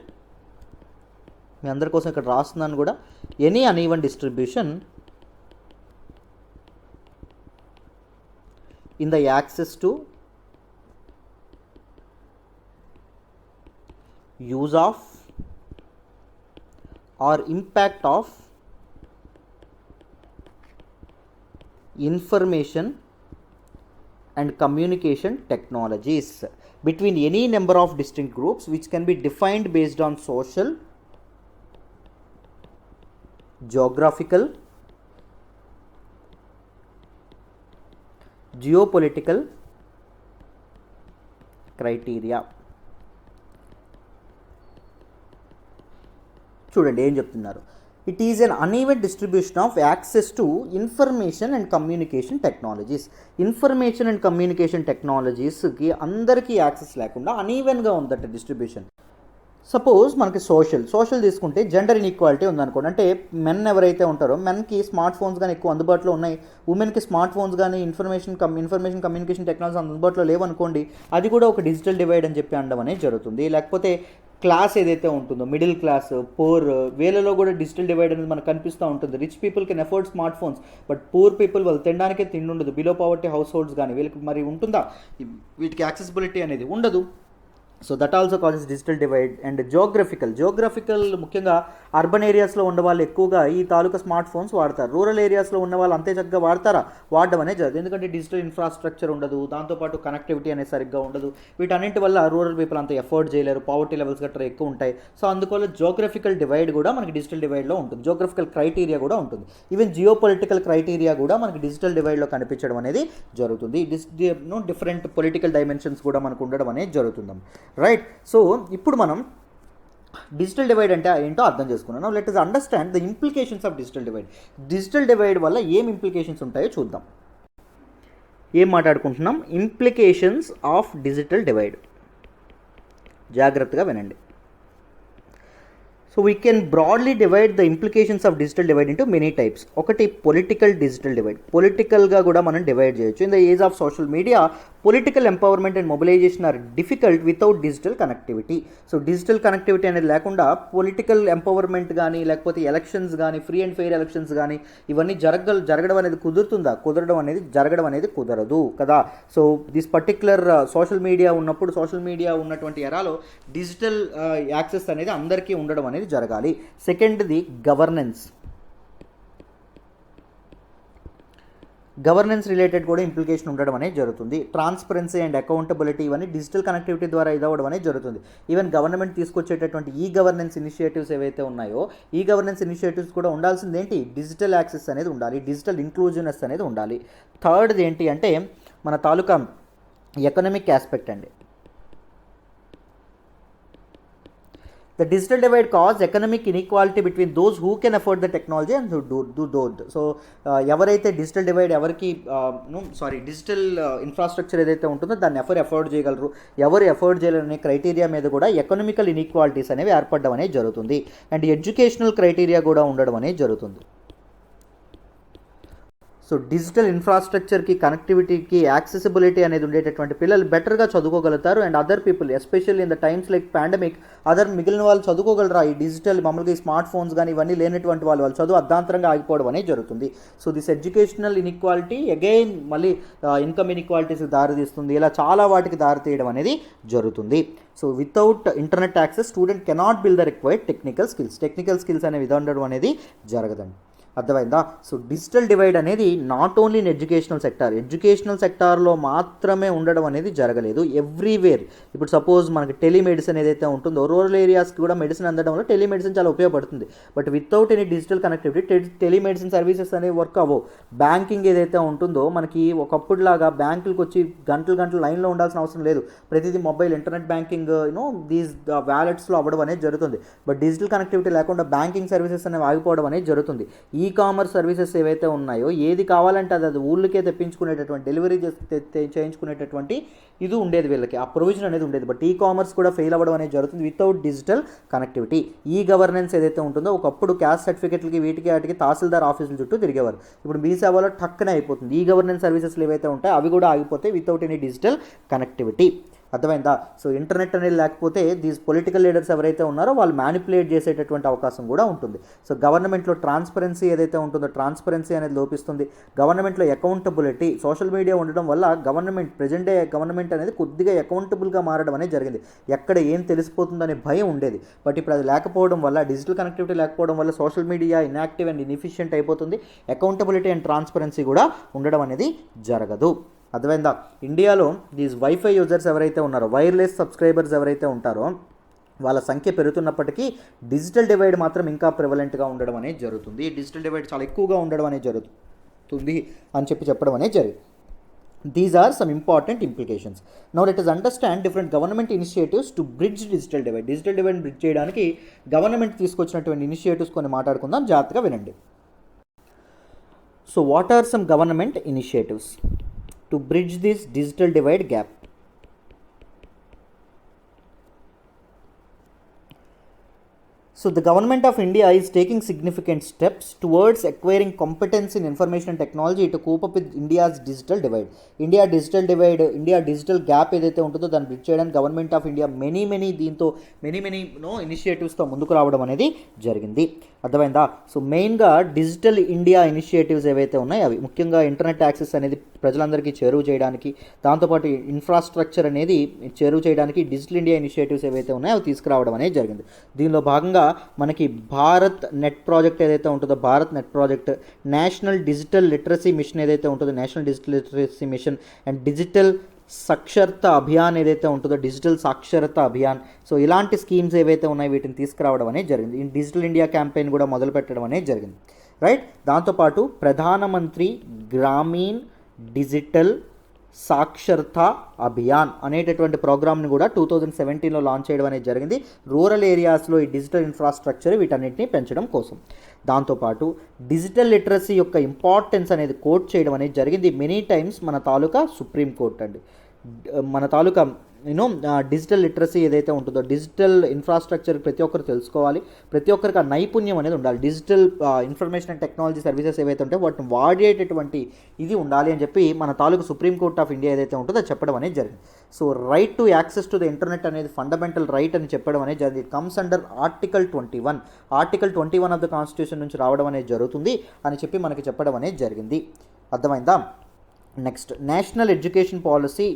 మీ అందరి కోసం ఇక్కడ రాస్తున్నాను కూడా, any uneven distribution in the access to, use of or impact of information and communication technologies between any number of distinct groups which can be defined based on social, geographical, geopolitical criteria. చూడండి ఏం చెప్తున్నారు. It is un uneven distribution of access to information and communication technologies. Information and communication టెక్నాలజీస్కి అందరికీ access లేకుండా అన్ఈవెన్గా ఉందట distribution. Suppose మనకి social తీసుకుంటే జెండర్ ఇన్ఈక్వాలిటీ ఉందనుకోండి. అంటే మెన్ ఎవరైతే ఉంటారో మెన్కి స్మార్ట్ ఫోన్స్ కానీ ఎక్కువ అందుబాటులో ఉన్నాయి, ఉమెన్కి స్మార్ట్ ఫోన్స్ కానీ ఇన్ఫర్మేషన్ కమ్యూనికేషన్ టెక్నాలజీ అందుబాటులో లేవనుకోండి, అది కూడా ఒక డిజిటల్ డివైడ్ అని చెప్పి అనడం అనేది జరుగుతుంది. లేకపోతే క్లాస్ ఏదైతే ఉంటుందో మిడిల్ క్లాస్, పూర్, వీళ్ళలో కూడా డిజిటల్ డివైడ్ అనేది మనకు కనిపిస్తూ ఉంటుంది. Rich people can afford smart phones, but poor people వాళ్ళు తినడానికే తిండి ఉండదు. బిలో పావర్టీ హౌస్ హోల్డ్స్ కానీ వీళ్ళకి మరి ఉంటుందా, వీటికి యాక్సెసిబిలిటీ అనేది ఉండదు. So that also causes digital divide. And geographical ముఖ్యంగా అర్బన్ ఏరియాస్లో ఉన్న వాళ్ళు ఎక్కువగా ఈ తాలూకా స్మార్ట్ ఫోన్స్ వాడతారు. రూరల్ ఏరియాస్లో ఉన్న వాళ్ళు అంతే చక్కగా వాడడం అనేది జరుగుతుంది. ఎందుకంటే డిజిటల్ ఇన్ఫ్రాస్ట్రక్చర్ ఉండదు, దాంతోపాటు కనెక్టివిటీ అనేది సరిగ్గా ఉండదు. వీటన్నింటి వల్ల రూరల్ పీపుల్ అంత ఎఫోర్డ్ చేయలేరు, పావర్టీ లెవెల్స్ గట్రా ఎక్కువ ఉంటాయి. సో అందువల్ల జోగ్రఫికల్ డివైడ్ కూడా మనకి డిజిటల్ డివైడ్లో ఉంటుంది. జోగ్రఫికల్ క్రైటీరియా కూడా ఉంటుంది. ఈవెన్ జియోపొలిటికల్ క్రైటీరియా కూడా మనకి డిజిటల్ డివైడ్లో కనిపించడం అనేది జరుగుతుంది. డిఫరెంట్ పొలిటికల్ డైమెన్షన్స్ కూడా మనకు ఉండడం అనేది జరుగుతుంది. రైట్. సో ఇప్పుడు మనం డిజిటల్ డివైడ్ అంటే ఏంటో అర్థం చేసుకున్నాను. Let us understand the implications of digital divide. Digital divide వల్ల ఏం ఇంప్లికేషన్స్ ఉంటాయో చూద్దాం. ఏం మాట్లాడుకుంటున్నాం, ఇంప్లికేషన్స్ ఆఫ్ డిజిటల్ డివైడ్. జాగ్రత్తగా వినండి. So we can broadly divide the implications of digital divide into many types. ఒకటి పొలిటికల్ డిజిటల్ డివైడ్, పొలిటికల్గా కూడా మనం డివైడ్ చేయొచ్చు. In the age of social media political empowerment and mobilisation are difficult without digital connectivity. So digital connectivity అనేది లేకుండా political empowerment కానీ లేకపోతే elections కానీ ఫ్రీ అండ్ ఫెయిర్ ఎలక్షన్స్ కానీ ఇవన్నీ జరగడం అనేది జరగడం అనేది కుదరదు కదా. So this particular social media ఉన్నటువంటి ఎరాలో డిజిటల్ యాక్సెస్ అనేది అందరికీ ఉండడం అనేది జరగాలి. సెకండ్ది గవర్నెన్స్ రిలేటెడ్ కూడా ఇంప్లికేషన్ ఉండడం అనేది జరుగుతుంది. ట్రాన్స్పరెన్సీ అండ్ అకౌంటబిలిటీ ఇవన్నీ డిజిటల్ కనెక్టివిటీ ద్వారా ఇదవ్వడం అనేది జరుగుతుంది. Even government తీసుకొచ్చేటటువంటి e governance initiatives ఏవైతే ఉన్నాయో ఈ గవర్నెన్స్ ఇనిషియేటివ్స్ కూడా ఉండాల్సింది ఏంటి, డిజిటల్ యాక్సెస్ అనేది ఉండాలి, డిజిటల్ ఇంక్లూజివ్నెస్ అనేది ఉండాలి. థర్డ్ది ఏంటి అంటే మన తాలూకా ఎకనామిక్ ఆస్పెక్ట్ అండి. The digital divide causes economic inequality between those who can afford the technology and who don't. So ఎవరైతే డిజిటల్ డివైడ్ డిజిటల్ ఇన్ఫ్రాస్ట్రక్చర్ ఏదైతే ఉంటుందో దాన్ని ఎఫోర్డ్ చేయగలరు, ఎవరు ఎఫోర్డ్ చేయలేరు అనే క్రైటీరియా మీద కూడా ఎకనామికల్ ఇన్ఈక్వాలిటీస్ అనేవి ఏర్పడడం అనేది జరుగుతుంది. అండ్ ఎడ్యుకేషనల్ క్రైటీరియా కూడా ఉండడం అనేది జరుగుతుంది. సో డిజిటల్ ఇన్ఫ్రాస్ట్రక్చర్కి, కనెక్టివిటీకి, యాక్సెసిబిలిటీ అనేది ఉండేటటువంటి పిల్లలు బెటర్గా చదువుకోగలుగుతారు. And other people especially in the times like pandemic మిగిలిన వాళ్ళు చదువుకోగలరా? ఈ డిజిటల్ మామూలుగా ఈ స్మార్ట్ ఫోన్స్ కానీ ఇవన్నీ లేనటువంటి వాళ్ళు చదువు అర్ధాంతరంగా ఆగిపోవడం అనేది జరుగుతుంది. So this educational inequality again మళ్ళీ ఇన్కమ్ ఇన్ఈక్వాలిటీస్కి దారితీస్తుంది. ఇలా చాలా వాటికి దారితీయడం అనేది జరుగుతుంది. So without internet access student cannot build the required technical skills అనేవి ఉండడం అనేది జరగదండి. అర్థమైందా? సో డిజిటల్ డివైడ్ అనేది నాట్ ఓన్లీ ఇన్ ఎడ్యుకేషనల్ సెక్టార్లో మాత్రమే ఉండడం అనేది జరగలేదు, ఎవ్రీవేర్. ఇప్పుడు సపోజ్ మనకి టెలిమెడిసిన్ ఏదైతే ఉంటుందో రూరల్ ఏరియాస్కి కూడా మెడిసిన్ అందడంలో టెలిమెడిసిన్ చాలా ఉపయోగపడుతుంది. But without any digital connectivity telemedicine services అనేవి వర్క్ అవ్వవు. బ్యాంకింగ్ ఏదైతే ఉంటుందో మనకి ఒకప్పుడులాగా బ్యాంకులకు వచ్చి గంటలు లైన్లో ఉండాల్సిన అవసరం లేదు. ప్రతిదీ మొబైల్ ఇంటర్నెట్ బ్యాంకింగ్ దీస్ వ్యాలెట్స్లో అవ్వడం అనేది జరుగుతుంది. బట్ డిజిటల్ కనెక్టివిటీ లేకుండా బ్యాంకింగ్ సర్వీసెస్ అనేవి ఆగిపోవడం అనేది జరుగుతుంది. ఈ కామర్స్ సర్వీసెస్ ఏవైతే ఉన్నాయో ఏది కావాలంటే అది ఊళ్ళకే తెప్పించుకునేటటువంటి, డెలివరీ చేయించుకునేటటువంటి ఇది ఉండేది, వీళ్ళకి ఆ ప్రొవిజన్ అనేది ఉండేది. బట్ ఈ కామర్స్ కూడా ఫెయిల్ అవ్వడం అనేది జరుగుతుంది without digital connectivity. E governance ఏదైతే ఉంటుందో ఒకప్పుడు క్యాస్ట్ సర్టిఫికెట్లకి వాటికి తహసీల్దార్ ఆఫీసుల చుట్టూ తిరిగేవారు. ఇప్పుడు మీ సేవలో టక్కనే అయిపోతుంది. ఈ గవర్నెన్స్ సర్వీసెస్లు ఏవైతే ఉంటాయో అవి కూడా ఆగిపోతాయి వితౌట్ ఎనీ డిజిటల్ కనెక్టివిటీ. అర్థమైందా? సో ఇంటర్నెట్ అనేది లేకపోతే దీస్ పొలిటికల్ లీడర్స్ ఎవరైతే ఉన్నారో వాళ్ళు మ్యానిపులేట్ చేసేటటువంటి అవకాశం కూడా ఉంటుంది. సో గవర్నమెంట్లో ట్రాన్స్పరెన్సీ ఏదైతే ఉంటుందో ట్రాన్స్పరెన్సీ అనేది లోపిస్తుంది. గవర్నమెంట్లో అకౌంటబిలిటీ, సోషల్ మీడియా ఉండడం వల్ల ప్రెజెంట్ డే గవర్నమెంట్ అనేది కొద్దిగా అకౌంటబుల్గా మారడం అనేది జరిగింది. ఎక్కడ ఏం తెలిసిపోతుందనే భయం ఉండేది. బట్ ఇప్పుడు అది లేకపోవడం వల్ల, డిజిటల్ కనెక్టివిటీ లేకపోవడం వల్ల social media inactive and inefficient అయిపోతుంది. అకౌంటబిలిటీ అండ్ ట్రాన్స్పరెన్సీ కూడా ఉండడం అనేది జరగదు. అర్థమైందా? ఇండియాలో దీస్ వైఫై యూజర్స్ ఎవరైతే ఉన్నారో, వైర్లెస్ సబ్స్క్రైబర్స్ ఎవరైతే ఉంటారో వాళ్ళ సంఖ్య పెరుగుతున్నప్పటికీ డిజిటల్ డివైడ్ మాత్రం ఇంకా ప్రివలెంట్గా ఉండడం అనేది జరుగుతుంది. డిజిటల్ డివైడ్ చాలా ఎక్కువగా ఉండడం అనేది జరుగుతుంది అని చెప్పడం అనేది జరిగింది. These are some important implications. Now let us understand different government initiatives to bridge digital divide. Digital divide bridge చేయడానికి గవర్నమెంట్ తీసుకొచ్చినటువంటి ఇనిషియేటివ్స్ కొన్ని మాట్లాడుకుందాం, జాగ్రత్తగా వినండి. So what are some government initiatives to bridge this digital divide gap? So the government of India is taking significant steps towards acquiring competence in information and technology to cope up with India's digital divide. India digital gap ఏదైతే ఉంటుందో దాన్ని bridge చేయడానికి government of India దీంతో many ఇనిషియేటివ్స్తో ముందుకు రావడం అనేది జరిగింది. అర్థమైందా? సో మెయిన్గా డిజిటల్ ఇండియా ఇనిషియేటివ్స్ ఏవైతే ఉన్నాయో అవి ముఖ్యంగా ఇంటర్నెట్ యాక్సెస్ అనేది ప్రజలందరికీ చేరువ చేయడానికి, దాంతోపాటు ఇన్ఫ్రాస్ట్రక్చర్ అనేది చేరువ చేయడానికి డిజిటల్ ఇండియా ఇనిషియేటివ్స్ ఏవైతే ఉన్నాయో అవి తీసుకురావడం అనేది జరిగింది. దీనిలో భాగంగా మనకి భారత్ నెట్ ప్రాజెక్ట్ ఏదైతే ఉంటుందో Bharat net project, national digital literacy mission ఏదైతే ఉంటుందో national digital literacy mission, and digital Saksharta Abhiyan ఏదైతే ఉంటుందో డిజిటల్ సాక్షరత అభియాన్. సో ఇలాంటి స్కీమ్స్ ఏవైతే ఉన్నాయో వీటిని తీసుకురావడం అనేది జరిగింది. ఈ డిజిటల్ ఇండియా క్యాంపెయిన్ కూడా మొదలు పెట్టడం అనేది జరిగింది, రైట్. దాంతోపాటు ప్రధానమంత్రి గ్రామీణ్ డిజిటల్ సాక్షరత అభియాన్ అనేటటువంటి ప్రోగ్రామ్ని కూడా 2017లో లాంచ్ చేయడం అనేది జరిగింది, రూరల్ ఏరియాస్లో ఈ డిజిటల్ ఇన్ఫ్రాస్ట్రక్చర్ వీటన్నిటిని పెంచడం కోసం. దాంతోపాటు డిజిటల్ లిటరసీ యొక్క ఇంపార్టెన్స్ అనేది కోట్ చేయడం అనేది జరిగింది మెనీ టైమ్స్ మన తాలూకా సుప్రీం కోర్ట్ అండి. మన తాలూకా డిజిటల్ లిటరసీ ఏదైతే ఉంటుందో డిజిటల్ ఇన్ఫ్రాస్ట్రక్చర్ ప్రతి ఒక్కరు తెలుసుకోవాలి, ప్రతి ఒక్కరికి ఆ నైపుణ్యం అనేది ఉండాలి. Digital information and technology services ఏవైతే ఉంటాయో వాటిని వాడేటటువంటి ఇది ఉండాలి అని చెప్పి మన తాలూకు సుప్రీం కోర్ట్ ఆఫ్ ఇండియా ఏదైతే ఉంటుందో అది చెప్పడం అనేది జరిగింది. So right to access to the internet అనేది ఫండమెంటల్ రైట్ అని చెప్పడం అనేది జరిగింది. Comes under article 21 of the constitution నుంచి రావడం అనేది జరుగుతుంది అని చెప్పి మనకి చెప్పడం అనేది జరిగింది. అర్థమైందా? Next national education policy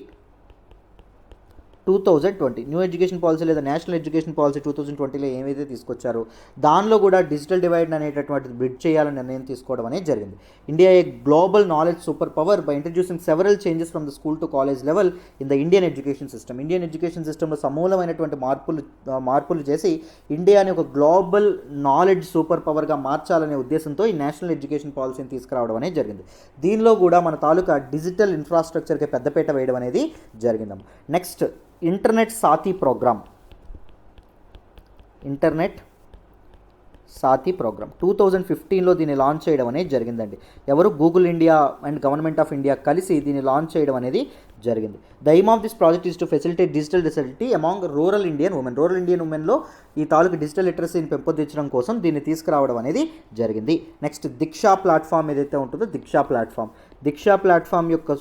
2020 new education policy లేదా నేషనల్ ఎడ్యుకేషన్ పాలసీ 2020లో ఏమైతే తీసుకొచ్చారో దానిలో కూడా డిజిటల్ డివైడ్ అనేటటువంటిది బ్రిడ్జ్ చేయాలని నిర్ణయం తీసుకోవడం అనేది జరిగింది. India a global knowledge super power by introducing several changes from the school to college level in the Indian education సిస్టంలో సమూలమైనటువంటి మార్పులు చేసి ఇండియాని ఒక గ్లోబల్ నాలెడ్జ్ సూపర్ పవర్గా మార్చాలనే ఉద్దేశంతో ఈ నేషనల్ ఎడ్యుకేషన్ పాలసీని తీసుకురావడం అనేది జరిగింది. దీనిలో కూడా మన తాలూకా డిజిటల్ ఇన్ఫ్రాస్ట్రక్చర్కి పెద్దపీట వేయడం అనేది జరిగింది. నెక్స్ట్ ఇంటర్నెట్ సాథీ ప్రోగ్రామ్ 2015లో దీన్ని లాంచ్ చేయడం అనేది జరిగిందండి. ఎవరు? Google India and government of India కలిసి దీన్ని లాంచ్ చేయడం అనేది జరిగింది. The aim of this project is to facilitate digital literacy among rural Indian ఉమెన్లో ఈ తాలూకు డిజిటల్ లిటరసీని పెంపొందించడం కోసం దీన్ని తీసుకురావడం అనేది జరిగింది. నెక్స్ట్ దీక్షా ప్లాట్ఫామ్ ఏదైతే ఉంటుందో దీక్షా ప్లాట్ఫామ్ యొక్క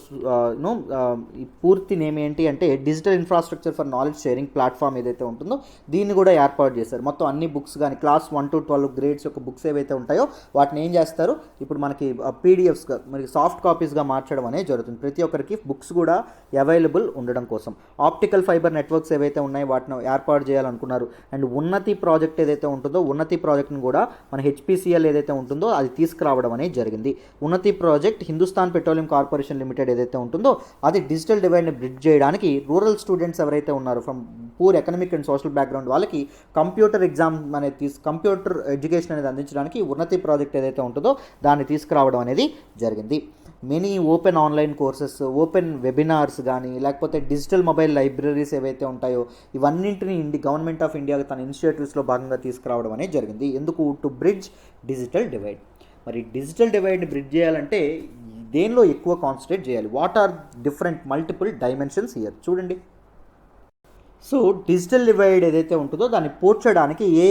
ఈ పూర్తి నేమ్ ఏంటి అంటే digital infrastructure for knowledge sharing platform ఏదైతే ఉంటుందో దీన్ని కూడా ఏర్పాటు చేశారు. మొత్తం అన్ని బుక్స్ కానీ క్లాస్ 1 to 12 గ్రేడ్స్ యొక్క బుక్స్ ఏవైతే ఉంటాయో వాటిని ఏం చేస్తారు, ఇప్పుడు మనకి పీడిఎఫ్స్గా మనకి సాఫ్ట్ కాపీస్గా మార్చడం అనేది జరుగుతుంది. ప్రతి ఒక్కరికి బుక్స్ కూడా అవైలబుల్ ఉండడం కోసం ఆప్టికల్ ఫైబర్ నెట్వర్క్స్ ఏవైతే ఉన్నాయో వాటిని ఏర్పాటు చేయాలనుకున్నారు. అండ్ ఉన్నతి ప్రాజెక్ట్ ఏదైతే ఉంటుందో ఉన్నతి ప్రాజెక్ట్ని కూడా మన హెచ్పిసిఎల్ ఏదైతే ఉంటుందో అది తీసుకురావడం అనేది జరిగింది. ఉన్నతి project Hindustan petroleum corporation limited ఏదైతే ఉంటుందో అది డిజిటల్ డివైడ్ని బ్రిడ్జ్ చేయడానికి రూరల్ స్టూడెంట్స్ ఎవరైతే ఉన్నారో from poor economic and social background వాళ్ళకి కంప్యూటర్ ఎగ్జామ్ అనేది కంప్యూటర్ ఎడ్యుకేషన్ అనేది అందించడానికి ఉన్నతి ప్రాజెక్ట్ ఏదైతే ఉంటుందో దాన్ని తీసుకురావడం అనేది జరిగింది. Many open online courses, open webinars కానీ లేకపోతే డిజిటల్ మొబైల్ లైబ్రరీస్ ఏవైతే ఉంటాయో ఇవన్నింటినీ గవర్నమెంట్ ఆఫ్ ఇండియా తన ఇనిషియేటివ్స్లో భాగంగా తీసుకురావడం అనేది జరిగింది. ఎందుకు? To bridge digital divide. మరి డిజిటల్ డివైడ్ని బ్రిడ్జ్ చేయాలంటే దేనిలో ఎక్కువ కాన్సన్ట్రేట్ చేయాలి? What are different multiple dimensions here చూడండి. సో డిజిటల్ డివైడ్ ఏదైతే ఉంటుందో దాన్ని పోడ్చడానికి ఏ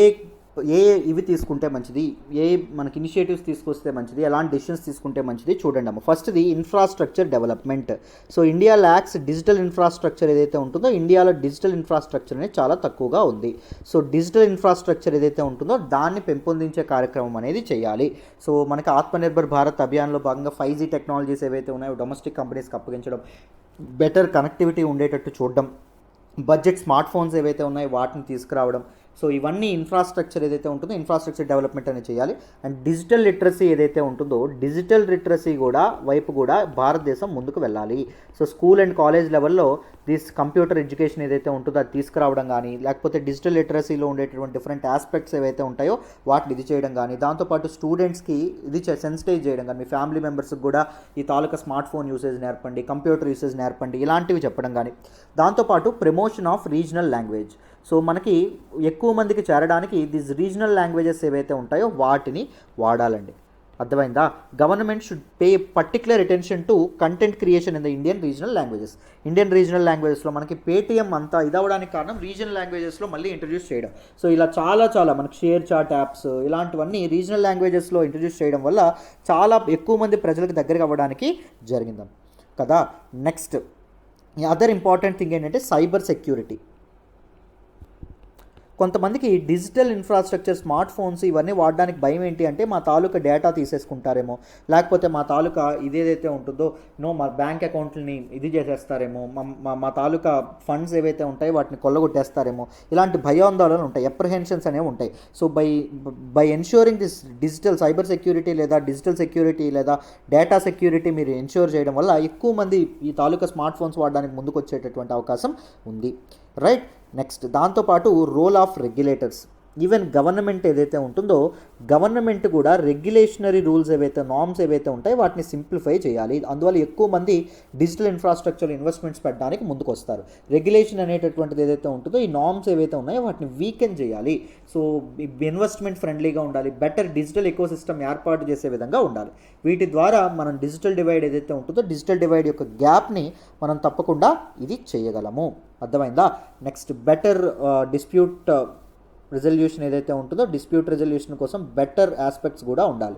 ఇవి తీసుకుంటే మంచిది, ఏ మనకి ఇనిషియేటివ్స్ తీసుకొస్తే మంచిది, ఎలాంటి డెసిషన్స్ తీసుకుంటే మంచిది చూడండి అమ్మ. ఫస్ట్ది infrastructure development. So India lakhs digital infrastructure ఏదైతే ఉంటుందో ఇండియాలో డిజిటల్ ఇన్ఫ్రాస్ట్రక్చర్ అనేది చాలా తక్కువగా ఉంది. సో డిజిటల్ ఇన్ఫ్రాస్ట్రక్చర్ ఏదైతే ఉంటుందో దాన్ని పెంపొందించే కార్యక్రమం అనేది చేయాలి. సో మనకి ఆత్మనిర్భర్ భారత్ అభియాన్లో భాగంగా 5G టెక్నాలజీస్ ఏవైతే ఉన్నాయో డొమెస్టిక్ కంపెనీస్కి అప్పగించడం, బెటర్ కనెక్టివిటీ ఉండేటట్టు చూడడం, బడ్జెట్ స్మార్ట్ ఫోన్స్ ఏవైతే ఉన్నాయో వాటిని తీసుకురావడం. సో ఇవన్నీ ఇన్ఫ్రాస్ట్రక్చర్ ఏదైతే ఉంటుందో ఇన్ఫ్రాస్ట్రక్చర్ డెవలప్మెంట్ అనేది చేయాలి. అండ్ డిజిటల్ లిటరసీ ఏదైతే ఉంటుందో డిజిటల్ లిటరసీ వైపు కూడా భారతదేశం ముందుకు వెళ్ళాలి. సో స్కూల్ అండ్ కాలేజ్ లెవెల్లో కంప్యూటర్ ఎడ్యుకేషన్ ఏదైతే ఉంటుందో అది తీసుకురావడం కానీ లేకపోతే డిజిటల్ లిటరసీలో ఉండేటటువంటి డిఫరెంట్ ఆస్పెక్ట్స్ ఏవైతే ఉంటాయో వాటిని ఇది చేయడం కానీ, దాంతోపాటు స్టూడెంట్స్కి ఇది సెన్సిటైజ్ చేయడం కానీ, మీ ఫ్యామిలీ మెంబర్స్కి కూడా ఈ తాలూకా స్మార్ట్ ఫోన్ యూసేజ్ నేర్పండి, కంప్యూటర్ యూసేజ్ నేర్పండి ఇలాంటివి చెప్పడం కానీ, దాంతోపాటు promotion of regional language. So మనకి ఎక్కువ మందికి చేరడానికి దిస్ రీజనల్ లాంగ్వేజెస్ ఏవైతే ఉంటాయో వాటిని వాడాలండి. అర్థమైందా? Government should pay particular attention to content creation in the Indian regional లాంగ్వేజెస్లో మనకి పేటీఎం అంతా ఇదవడానికి కారణం రీజనల్ లాంగ్వేజెస్లో మళ్ళీ ఇంట్రడ్యూస్ చేయడం. సో ఇలా చాలా మనకి షేర్ చాట్ యాప్స్ ఇలాంటివన్నీ రీజనల్ లాంగ్వేజెస్లో ఇంట్రడ్యూస్ చేయడం వల్ల చాలా ఎక్కువ మంది ప్రజలకు దగ్గరికి అవ్వడానికి జరిగిందాం కదా. నెక్స్ట్ అదర్ ఇంపార్టెంట్ థింగ్ ఏంటంటే సైబర్ సెక్యూరిటీ. కొంతమందికి డిజిటల్ ఇన్ఫ్రాస్ట్రక్చర్ స్మార్ట్ ఫోన్స్ ఇవన్నీ వాడడానికి భయం ఏంటి అంటే మా తాలూకా డేటా తీసేసుకుంటారేమో, లేకపోతే మా తాలూకా ఇదేదైతే ఉంటుందో మా బ్యాంక్ అకౌంట్ని ఇది చేసేస్తారేమో, మా తాలూకా ఫండ్స్ ఏవైతే ఉంటాయో వాటిని కొల్లగొట్టేస్తారేమో, ఇలాంటి భయాందోళనలు ఉంటాయి, అప్రహెన్షన్స్ అనేవి ఉంటాయి. So by ensuring this digital cyber security లేదా డిజిటల్ సెక్యూరిటీ లేదా డేటా సెక్యూరిటీ మీరు ఎన్ష్యూర్ చేయడం వల్ల ఎక్కువ మంది ఈ తాలూకా స్మార్ట్ ఫోన్స్ వాడడానికి ముందుకు వచ్చేటటువంటి అవకాశం ఉంది. రైట్. నెక్స్ట్ దాంతోపాటు role of regulators. Even government ఏదైతే ఉంటుందో గవర్నమెంట్ కూడా రెగ్యులేషనరీ రూల్స్ ఏవైతే నామ్స్ ఏవైతే ఉంటాయో వాటిని సింప్లిఫై చేయాలి. అందువల్ల ఎక్కువ మంది డిజిటల్ ఇన్ఫ్రాస్ట్రక్చర్ ఇన్వెస్ట్మెంట్స్ పెట్టడానికి ముందుకు వస్తారు. రెగ్యులేషన్ అనేటటువంటిది ఏదైతే ఉంటుందో ఈ నామ్స్ ఏవైతే ఉన్నాయో వాటిని వీకెన్ చేయాలి. సో ఇన్వెస్ట్మెంట్ ఫ్రెండ్లీగా ఉండాలి, బెటర్ డిజిటల్ ఎకో సిస్టమ్ ఏర్పాటు చేసే విధంగా ఉండాలి. వీటి ద్వారా మనం డిజిటల్ డివైడ్ ఏదైతే ఉంటుందో డిజిటల్ డివైడ్ యొక్క గ్యాప్ని మనం తప్పకుండా ఇది చేయగలము. అర్థమైందా? నెక్స్ట్ బెటర్ డిస్ప్యూట్ రిజల్యూషన్ ఏదైతే ఉంటుందో డిస్ప్యూట్ రిజల్యూషన్ కోసం బెటర్ ఆస్పెక్ట్స్ కూడా ఉండాలి.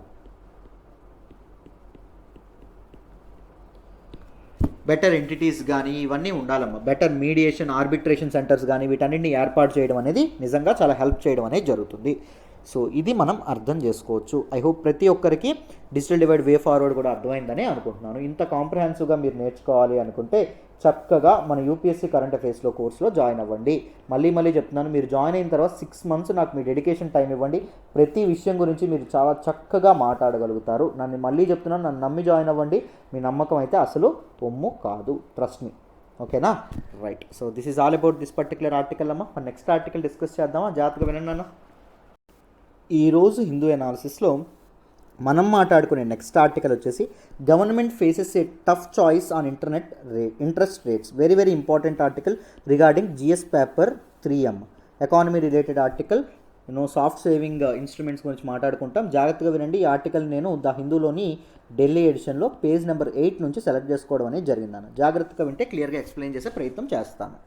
బెటర్ ఎంటిటీస్ కానీ ఇవన్నీ ఉండాలమ్మా. బెటర్ మీడియేషన్ ఆర్బిట్రేషన్ సెంటర్స్ కానీ వీటన్నిటిని ఏర్పాటు చేయడం అనేది నిజంగా చాలా హెల్ప్ చేయడం అనేది జరుగుతుంది. సో ఇది మనం అర్థం చేసుకోవచ్చు. ఐ హోప్ ప్రతి ఒక్కరికి డిజిటల్ డివైడ్ వే ఫార్వర్డ్ కూడా అర్థమైందని అనుకుంటున్నాను. ఇంత కాంప్రహెన్సివ్గా మీరు నేర్చుకోవాలి అనుకుంటే చక్కగా మన యూపీఎస్సీ కరెంట్ అఫైర్స్లో కోర్సులో జాయిన్ అవ్వండి. మళ్ళీ చెప్తున్నాను, మీరు జాయిన్ అయిన తర్వాత 6 months నాకు మీ డెడికేషన్ టైం ఇవ్వండి. ప్రతి విషయం గురించి మీరు చాలా చక్కగా మాట్లాడగలుగుతారు. నన్ను మళ్ళీ చెప్తున్నాను, నన్ను నమ్మి జాయిన్ అవ్వండి. మీ నమ్మకం అయితే అసలు ఒమ్ము కాదు, ట్రస్ట్ మీ. ఓకేనా? Right. So this is all about this particular article అమ్మా. మన నెక్స్ట్ ఆర్టికల్ డిస్కస్ చేద్దామా? జాగ్రత్తగా వినండి అన్న. ఈరోజు హిందూ ఎనాలిసిస్లో మనం మాట్లాడుకునే నెక్స్ట్ ఆర్టికల్ వచ్చేసి government faces a tough choice on interest rates. Very very important article regarding GS paper 3M economy related article. Soft saving instruments గురించి మాట్లాడుకుంటాం. జాగ్రత్తగా వినండి. ఈ ఆర్టికల్ నేను ద హిందూలోని ఢిల్లీ ఎడిషన్లో పేజ్ నెంబర్ 8 నుంచి సెలెక్ట్ చేసుకోవడం అనేది జరిగిందన్న. జాగ్రత్తగా వింటే క్లియర్గా ఎక్స్ప్లెయిన్ చేసే ప్రయత్నం చేస్తాను.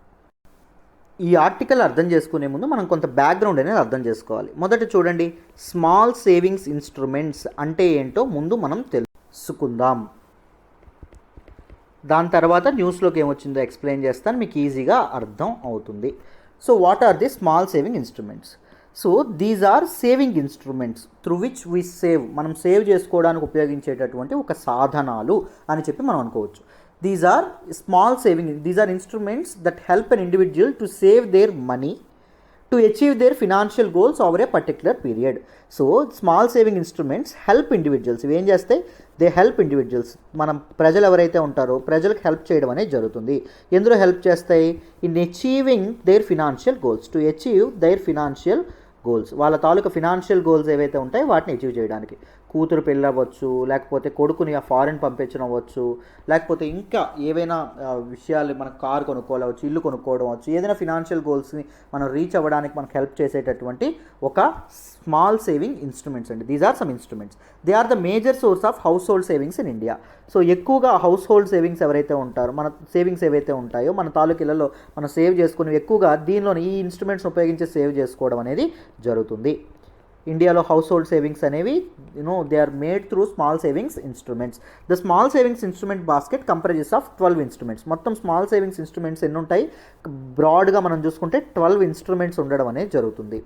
ఈ ఆర్టికల్ అర్థం చేసుకునే ముందు మనం కొంత బ్యాక్గ్రౌండ్ అనేది అర్థం చేసుకోవాలి. మొదట చూడండి, స్మాల్ సేవింగ్స్ ఇన్స్ట్రుమెంట్స్ అంటే ఏంటో ముందు మనం తెలుసుకుందాం. దాని తర్వాత న్యూస్లోకి ఏమొచ్చిందో ఎక్స్ప్లెయిన్ చేస్తాను, మీకు ఈజీగా అర్థం అవుతుంది. So what are the small saving instruments? So these are saving instruments through which we save. మనం సేవ్ చేసుకోవడానికి ఉపయోగించేటటువంటి ఒక సాధనాలు అని చెప్పి మనం అనుకోవచ్చు. These are small saving, these are instruments that help an individual to save their money to achieve their financial goals over a particular period. So small saving instruments help individuals. ఇవి ఏం చేస్తాయి? They help individuals. మనం ప్రజలు ఎవరైతే ఉంటారో ప్రజలకు help చేయడం అనేది జరుగుతుంది. ఎందులో హెల్ప్ చేస్తాయి? In achieving their financial goals, to achieve their financial goals. వాళ్ళ తాలూకా ఫినాన్షియల్ గోల్స్ ఏవైతే ఉంటాయో వాటిని అచీవ్ చేయడానికి. కూతురు పెళ్ళి అవ్వచ్చు, లేకపోతే కొడుకుని ఆ ఫారెన్ పంపించడం అవ్వచ్చు, లేకపోతే ఇంకా ఏవైనా విషయాలు, మన కారు కొనుక్కోవచ్చు, ఇల్లు కొనుక్కోవడం అవ్వచ్చు, ఏదైనా ఫినాన్షియల్ గోల్స్ని మనం రీచ్ అవ్వడానికి మనకు హెల్ప్ చేసేటటువంటి ఒక స్మాల్ సేవింగ్ ఇన్స్ట్రుమెంట్స్ అండి. These are some instruments. They are the major source of household savings in India. So ఎక్కువగా హౌస్ హోల్డ్ సేవింగ్స్ ఎవరైతే ఉంటారో, మన సేవింగ్స్ ఏవైతే ఉంటాయో మన తాలూకిలలో మనం సేవ్ చేసుకుని ఎక్కువగా దీనిలోని ఈ ఇన్స్ట్రుమెంట్స్ ఉపయోగించి సేవ్ చేసుకోవడం అనేది జరుగుతుంది. ఇండియాలో హౌస్ హోల్డ్ సేవింగ్స్ అనేవి they are made through small savings instruments. The small savings instrument basket comprises of 12 instruments. మొత్తం స్మాల్ సేవింగ్స్ ఇన్స్ట్రుమెంట్స్ ఎన్ని ఉంటాయి? బ్రాడ్గా మనం చూసుకుంటే 12 ఇన్స్ట్రుమెంట్స్ ఉండడం అనేది జరుగుతుంది.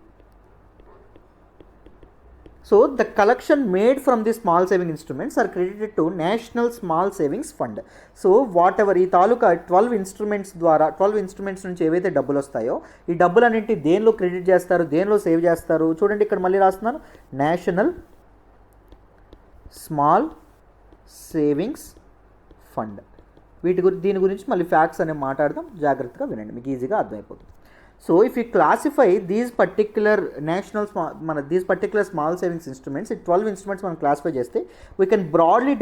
So the collection made from the small saving instruments are credited to national small savings fund. So whatever ఈ తాలూకా 12 ఇన్స్ట్రుమెంట్స్ ద్వారా 12 ఇన్స్ట్రుమెంట్స్ నుంచి ఏవైతే డబ్బులు వస్తాయో ఈ డబ్బులన్నింటి దేనిలో క్రెడిట్ చేస్తారు, దేనిలో సేవ్ చేస్తారు? చూడండి, ఇక్కడ మళ్ళీ రాస్తున్నాను, నేషనల్ స్మాల్ సేవింగ్స్ ఫండ్. దీని గురించి మళ్ళీ ఫ్యాక్ట్స్ అనేవి మాట్లాడదాం. జాగ్రత్తగా వినండి, మీకు ఈజీగా అర్థమైపోతుంది. So if you classify these particular small savings instruments, 12 instruments మనం క్లాసిఫై చేస్తే we can broadly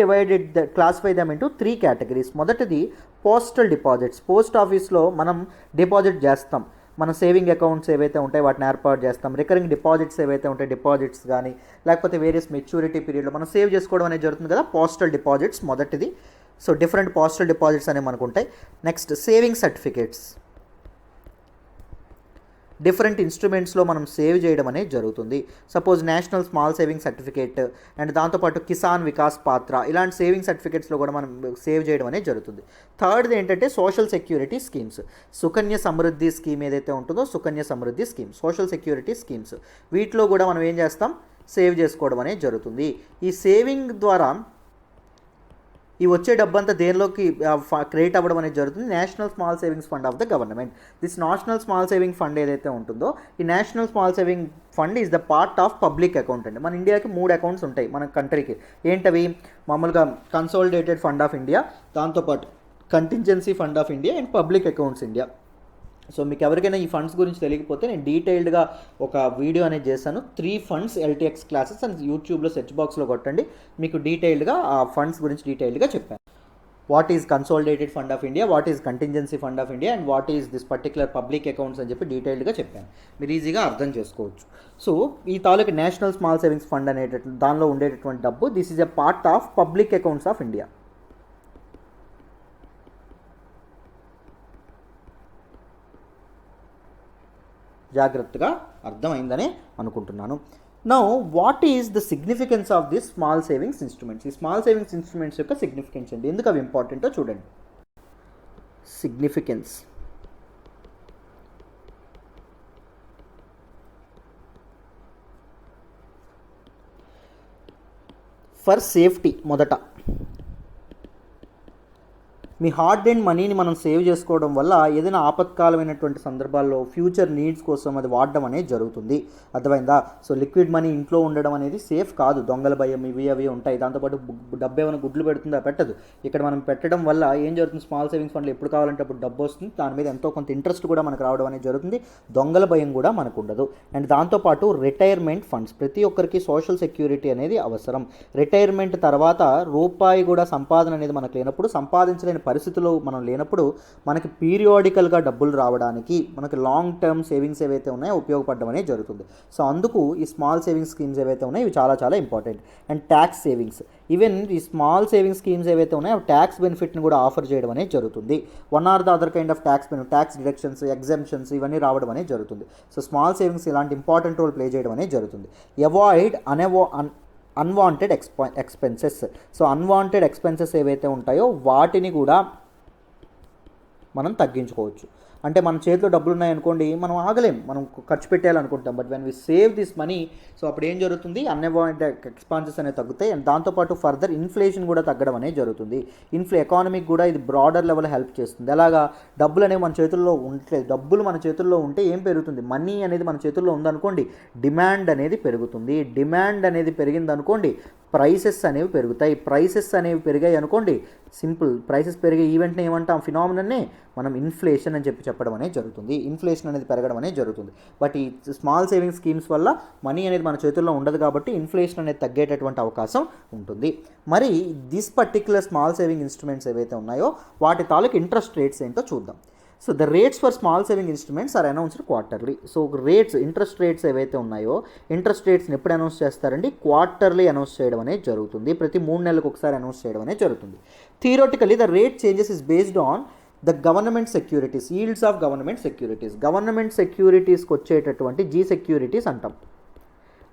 classify them into 3 categories. మొదటిది పోస్టల్ డిపాజిట్స్. పోస్ట్ ఆఫీస్లో మనం డిపాజిట్ చేస్తాం. మన సేవింగ్ అకౌంట్స్ ఏవైతే ఉంటాయో వాటిని ఏర్పాటు చేస్తాం. రికరింగ్ డిపాజిట్స్ ఏవైతే ఉంటాయి, డిపాజిట్స్ కానీ లేకపోతే వేరియస్ మెచ్యూరిటీ పీరియడ్లో మనం సేవ్ చేసుకోవడం అనేది జరుగుతుంది కదా, పోస్టల్ డిపాజిట్స్ మొదటిది. సో డిఫరెంట్ పోస్టల్ డిపాజిట్స్ అనేవి మనకు ఉంటాయి. Next saving certificates. డిఫరెంట్ ఇన్స్ట్రుమెంట్స్లో మనం సేవ్ చేయడం అనేది జరుగుతుంది. Suppose national small saving certificate and దాంతోపాటు కిసాన్ వికాస్ పాత్ర, ఇలాంటి సేవింగ్ సర్టిఫికేట్స్లో కూడా మనం సేవ్ చేయడం అనేది జరుగుతుంది. థర్డ్ది ఏంటంటే social security schemes. Sukanya Samriddhi scheme ఏదైతే ఉంటుందో, Sukanya Samriddhi scheme, social security schemes, వీటిలో కూడా మనం ఏం చేస్తాం? సేవ్ చేసుకోవడం అనేది జరుగుతుంది. ఈ సేవింగ్ ద్వారా ఈ వచ్చే డబ్బంతా దేనిలోకి క్రియేట్ అవ్వడం అనేది జరుగుతుంది? National small savings fund of the government. This national small saving fund ఏదైతే ఉంటుందో ఈ national small saving fund is the part of public account అండి. మన ఇండియాకి 3 అకౌంట్స్ ఉంటాయి మన కంట్రీకి. ఏంటవి? మామూలుగా కన్సాలిడేటెడ్ ఫండ్ ఆఫ్ ఇండియా, దాంతోపాటు contingency fund of India and public accounts India. So మీకు ఎవరికైనా ఈ ఫండ్స్ గురించి తెలియకపోతే నేను డీటెయిల్డ్గా ఒక వీడియో అనేది చేశాను. 3 ఫండ్స్ LTX క్లాసెస్ అని యూట్యూబ్లో సెర్చ్ బాక్స్లో కొట్టండి, మీకు డీటెయిల్డ్గా ఆ ఫండ్స్ గురించి డీటెయిల్డ్గా చెప్పాను. What is consolidated fund of India, what is contingency fund of India and what is this particular public accounts అని చెప్పి డీటెయిల్డ్గా చెప్పాను. మీరు ఈజీగా అర్థం చేసుకోవచ్చు. సో ఈ తాలూకు నేషనల్ స్మాల్ సేవింగ్స్ ఫండ్ అనేటటువంటి దానిలో ఉండేటటువంటి డబ్బు, this is a part of public accounts of India. జాగ్రత్తగా అర్థమైందని అనుకుంటున్నాను. Now what is the significance of this small savings instruments? ఈ స్మాల్ సేవింగ్స్ ఇన్స్ట్రుమెంట్స్ యొక్క సిగ్నిఫికెన్స్ అండి, ఎందుకు అవి ఇంపార్టెంటో చూడండి. Significance for safety. మొదట మీ హార్డ్ అండ్ మనీని మనం సేవ్ చేసుకోవడం వల్ల ఏదైనా ఆపత్కాలమైనటువంటి సందర్భాల్లో ఫ్యూచర్ నీడ్స్ కోసం అది వాడడం అనేది జరుగుతుంది. అర్థమైందా? సో లిక్విడ్ మనీ ఇంట్లో ఉండడం అనేది సేఫ్ కాదు, దొంగల భయం ఇవి ఉంటాయి. దాంతోపాటు డబ్బు ఏమైనా గుడ్లు పెడుతుందా? పెట్టదు. ఇక్కడ మనం పెట్టడం వల్ల ఏం జరుగుతుంది? స్మాల్ సేవింగ్స్ ఫండ్లో ఎప్పుడు కావాలంటే అప్పుడు డబ్బు వస్తుంది, దాని మీద ఎంతో కొంత ఇంట్రెస్ట్ కూడా మనకు రావడం అనేది జరుగుతుంది. దొంగల భయం కూడా మనకు ఉండదు. అండ్ దాంతోపాటు రిటైర్మెంట్ ఫండ్స్. ప్రతి ఒక్కరికి సోషల్ సెక్యూరిటీ అనేది అవసరం. రిటైర్మెంట్ తర్వాత రూపాయి కూడా సంపాదన అనేది మనకు లేనప్పుడు, సంపాదించలేని పరిస్థితుల్లో మనం లేనప్పుడు మనకి పీరియాడికల్గా డబ్బులు రావడానికి మనకి లాంగ్ టర్మ్ సేవింగ్స్ ఏవైతే ఉన్నాయో ఉపయోగపడడం అనేది జరుగుతుంది. సో అందుకు ఈ స్మాల్ సేవింగ్స్ స్కీమ్స్ ఏవైతే ఉన్నాయో ఇవి చాలా చాలా important. And tax savings, even ఈ స్మాల్ సేవింగ్స్ స్కీమ్స్ ఏవైతే ఉన్నాయో ట్యాక్స్ బెనిఫిట్ని కూడా ఆఫర్ చేయడం అనేది జరుగుతుంది. One or the other kind of tax deductions, exemptions ఇవన్నీ రావడం అనేది జరుగుతుంది. సో స్మాల్ సేవింగ్స్ ఇలాంటి ఇంపార్టెంట్ రోల్ ప్లే చేయడం అనేది జరుగుతుంది. Avoid unwanted expenses. So unwanted expenses ఏవైతే ఉంటాయో వాటిని కూడా మనం తగ్గించుకోవచ్చు. అంటే మన చేతిలో డబ్బులు ఉన్నాయనుకోండి, మనం ఆగలేం, మనం ఖర్చు పెట్టాలనుకుంటాం. But when we save this money, so అప్పుడు ఏం జరుగుతుంది, అన్అవాయిడెడ్ ఎక్స్పెన్సెస్ అనేవి తగ్గుతాయి. అండ్ దాంతోపాటు ఫర్దర్ ఇన్ఫ్లేషన్ కూడా తగ్గడం అనేది జరుగుతుంది. ఎకానమీకి కూడా ఇది బ్రాడర్ లెవెల్ హెల్ప్ చేస్తుంది. అలాగా డబ్బులు అనేవి మన చేతుల్లో ఉండట్లేదు. డబ్బులు మన చేతుల్లో ఉంటే ఏం పెరుగుతుంది, మనీ అనేది మన చేతుల్లో ఉందనుకోండి, డిమాండ్ అనేది పెరుగుతుంది. డిమాండ్ అనేది పెరిగిందనుకోండి, ప్రైసెస్ అనేవి పెరుగుతాయి. ప్రైసెస్ అనేవి పెరిగాయి అనుకోండి, సింపుల్, ప్రైసెస్ పెరిగే ఈవెంట్ని ఏమంటాం, ఫినామినన్నే మనం ఇన్ఫ్లేషన్ అని చెప్పడం అనేది జరుగుతుంది. ఇన్ఫ్లేషన్ అనేది పెరగడం అనేది జరుగుతుంది. బట్ ఈ స్మాల్ సేవింగ్ స్కీమ్స్ వల్ల మనీ అనేది మన చేతుల్లో ఉండదు కాబట్టి ఇన్ఫ్లేషన్ అనేది తగ్గేటటువంటి అవకాశం ఉంటుంది. మరి this particular small saving instruments ఏవైతే ఉన్నాయో వాటి తాలూకు ఇంట్రెస్ట్ రేట్స్ ఏంటో చూద్దాం. So the rates for small saving instruments are announced quarterly. So interest rates ఏవైతే ఉన్నాయో ఇంట్రెస్ట్ రేట్స్ని ఎప్పుడు అనౌన్స్ చేస్తారండి, క్వార్టర్లీ అనౌన్స్ చేయడం అనేది జరుగుతుంది. ప్రతి 3 నెలలకు ఒకసారి అనౌన్స్ చేయడం అనేది జరుగుతుంది. Theoretically the rate changes is based on the government securities, yields of government securities. Government సెక్యూరిటీస్కి వచ్చేటటువంటి జీ సెక్యూరిటీస్ అంటాం,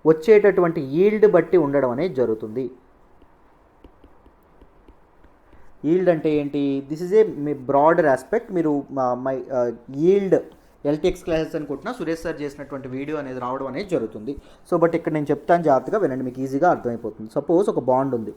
వచ్చేటటువంటి ఈల్డ్ బట్టి ఉండడం అనేది జరుగుతుంది. ఈల్డ్ అంటే ఏంటి, this is a broader aspect. మీరు మై ఈల్డ్ ఎల్టీఎక్స్ క్లాసెస్ అనుకుంటున్నా సురేష్ సార్ చేసినటువంటి వీడియో అనేది రావడం అనేది జరుగుతుంది. సో బట్ ఇక్కడ నేను చెప్తాను, జాగ్రత్తగా వినండి, మీకు ఈజీగా అర్థమైపోతుంది. సపోజ్ ఒక బాండ్ ఉంది,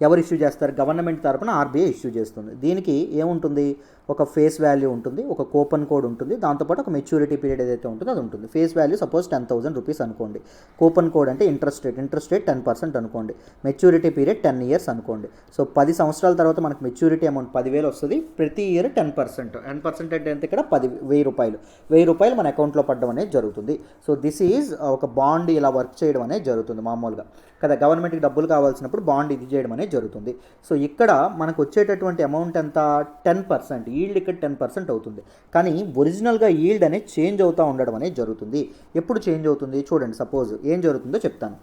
ఎవరు ఇష్యూ చేస్తారు, గవర్నమెంట్ తరపున ఆర్బీఐ ఇష్యూ చేస్తుంది. దీనికి ఏముంటుంది, ఒక ఫేస్ వాల్యూ ఉంటుంది, ఒక కూపన్ కోడ్ ఉంటుంది, దాంతోపాటు ఒక మెచ్యూరిటీ పీరియడ్ ఏదైతే ఉంటుందో అది ఉంటుంది. ఫేస్ వాల్యూ సపోజ్ 10,000 రూపీస్ అనుకోండి. కూపన్ కోడ్ అంటే ఇంట్రెస్ట్ రేట్ 10% అనుకోండి. మెచ్యూరిటీ పీరియడ్ 10 years అనుకోండి. సో 10 సంవత్సరాల తర్వాత మనకు మెచ్యూరిటీ అమౌంట్ 10,000 వస్తుంది. ప్రతి ఇయర్ 10%. 10% అంటే ఎంత, ఇక్కడ 10,000 రూపాయలు. 1,000 రూపాయలు మన అకౌంట్లో పడడం అనేది జరుగుతుంది. సో దిస్ ఈజ్ ఒక బాండ్ ఇలా వర్క్ చేయడం అనేది జరుగుతుంది మామూలుగా కదా. గవర్నమెంట్కి డబ్బులు కావాల్సినప్పుడు బాండ్ ఇది చేయడం అనేది జరుగుతుంది. సో ఇక్కడ మనకు వచ్చేటటువంటి అమౌంట్ ఎంత, 10%. ఈల్డ్ ఇక్కడ 10% అవుతుంది. కానీ ఒరిజినల్గా ఈల్డ్ అనేది చేంజ్ అవుతూ ఉండడం అనేది జరుగుతుంది. ఎప్పుడు చేంజ్ అవుతుంది చూడండి, సపోజ్ ఏం జరుగుతుందో చెప్తాను.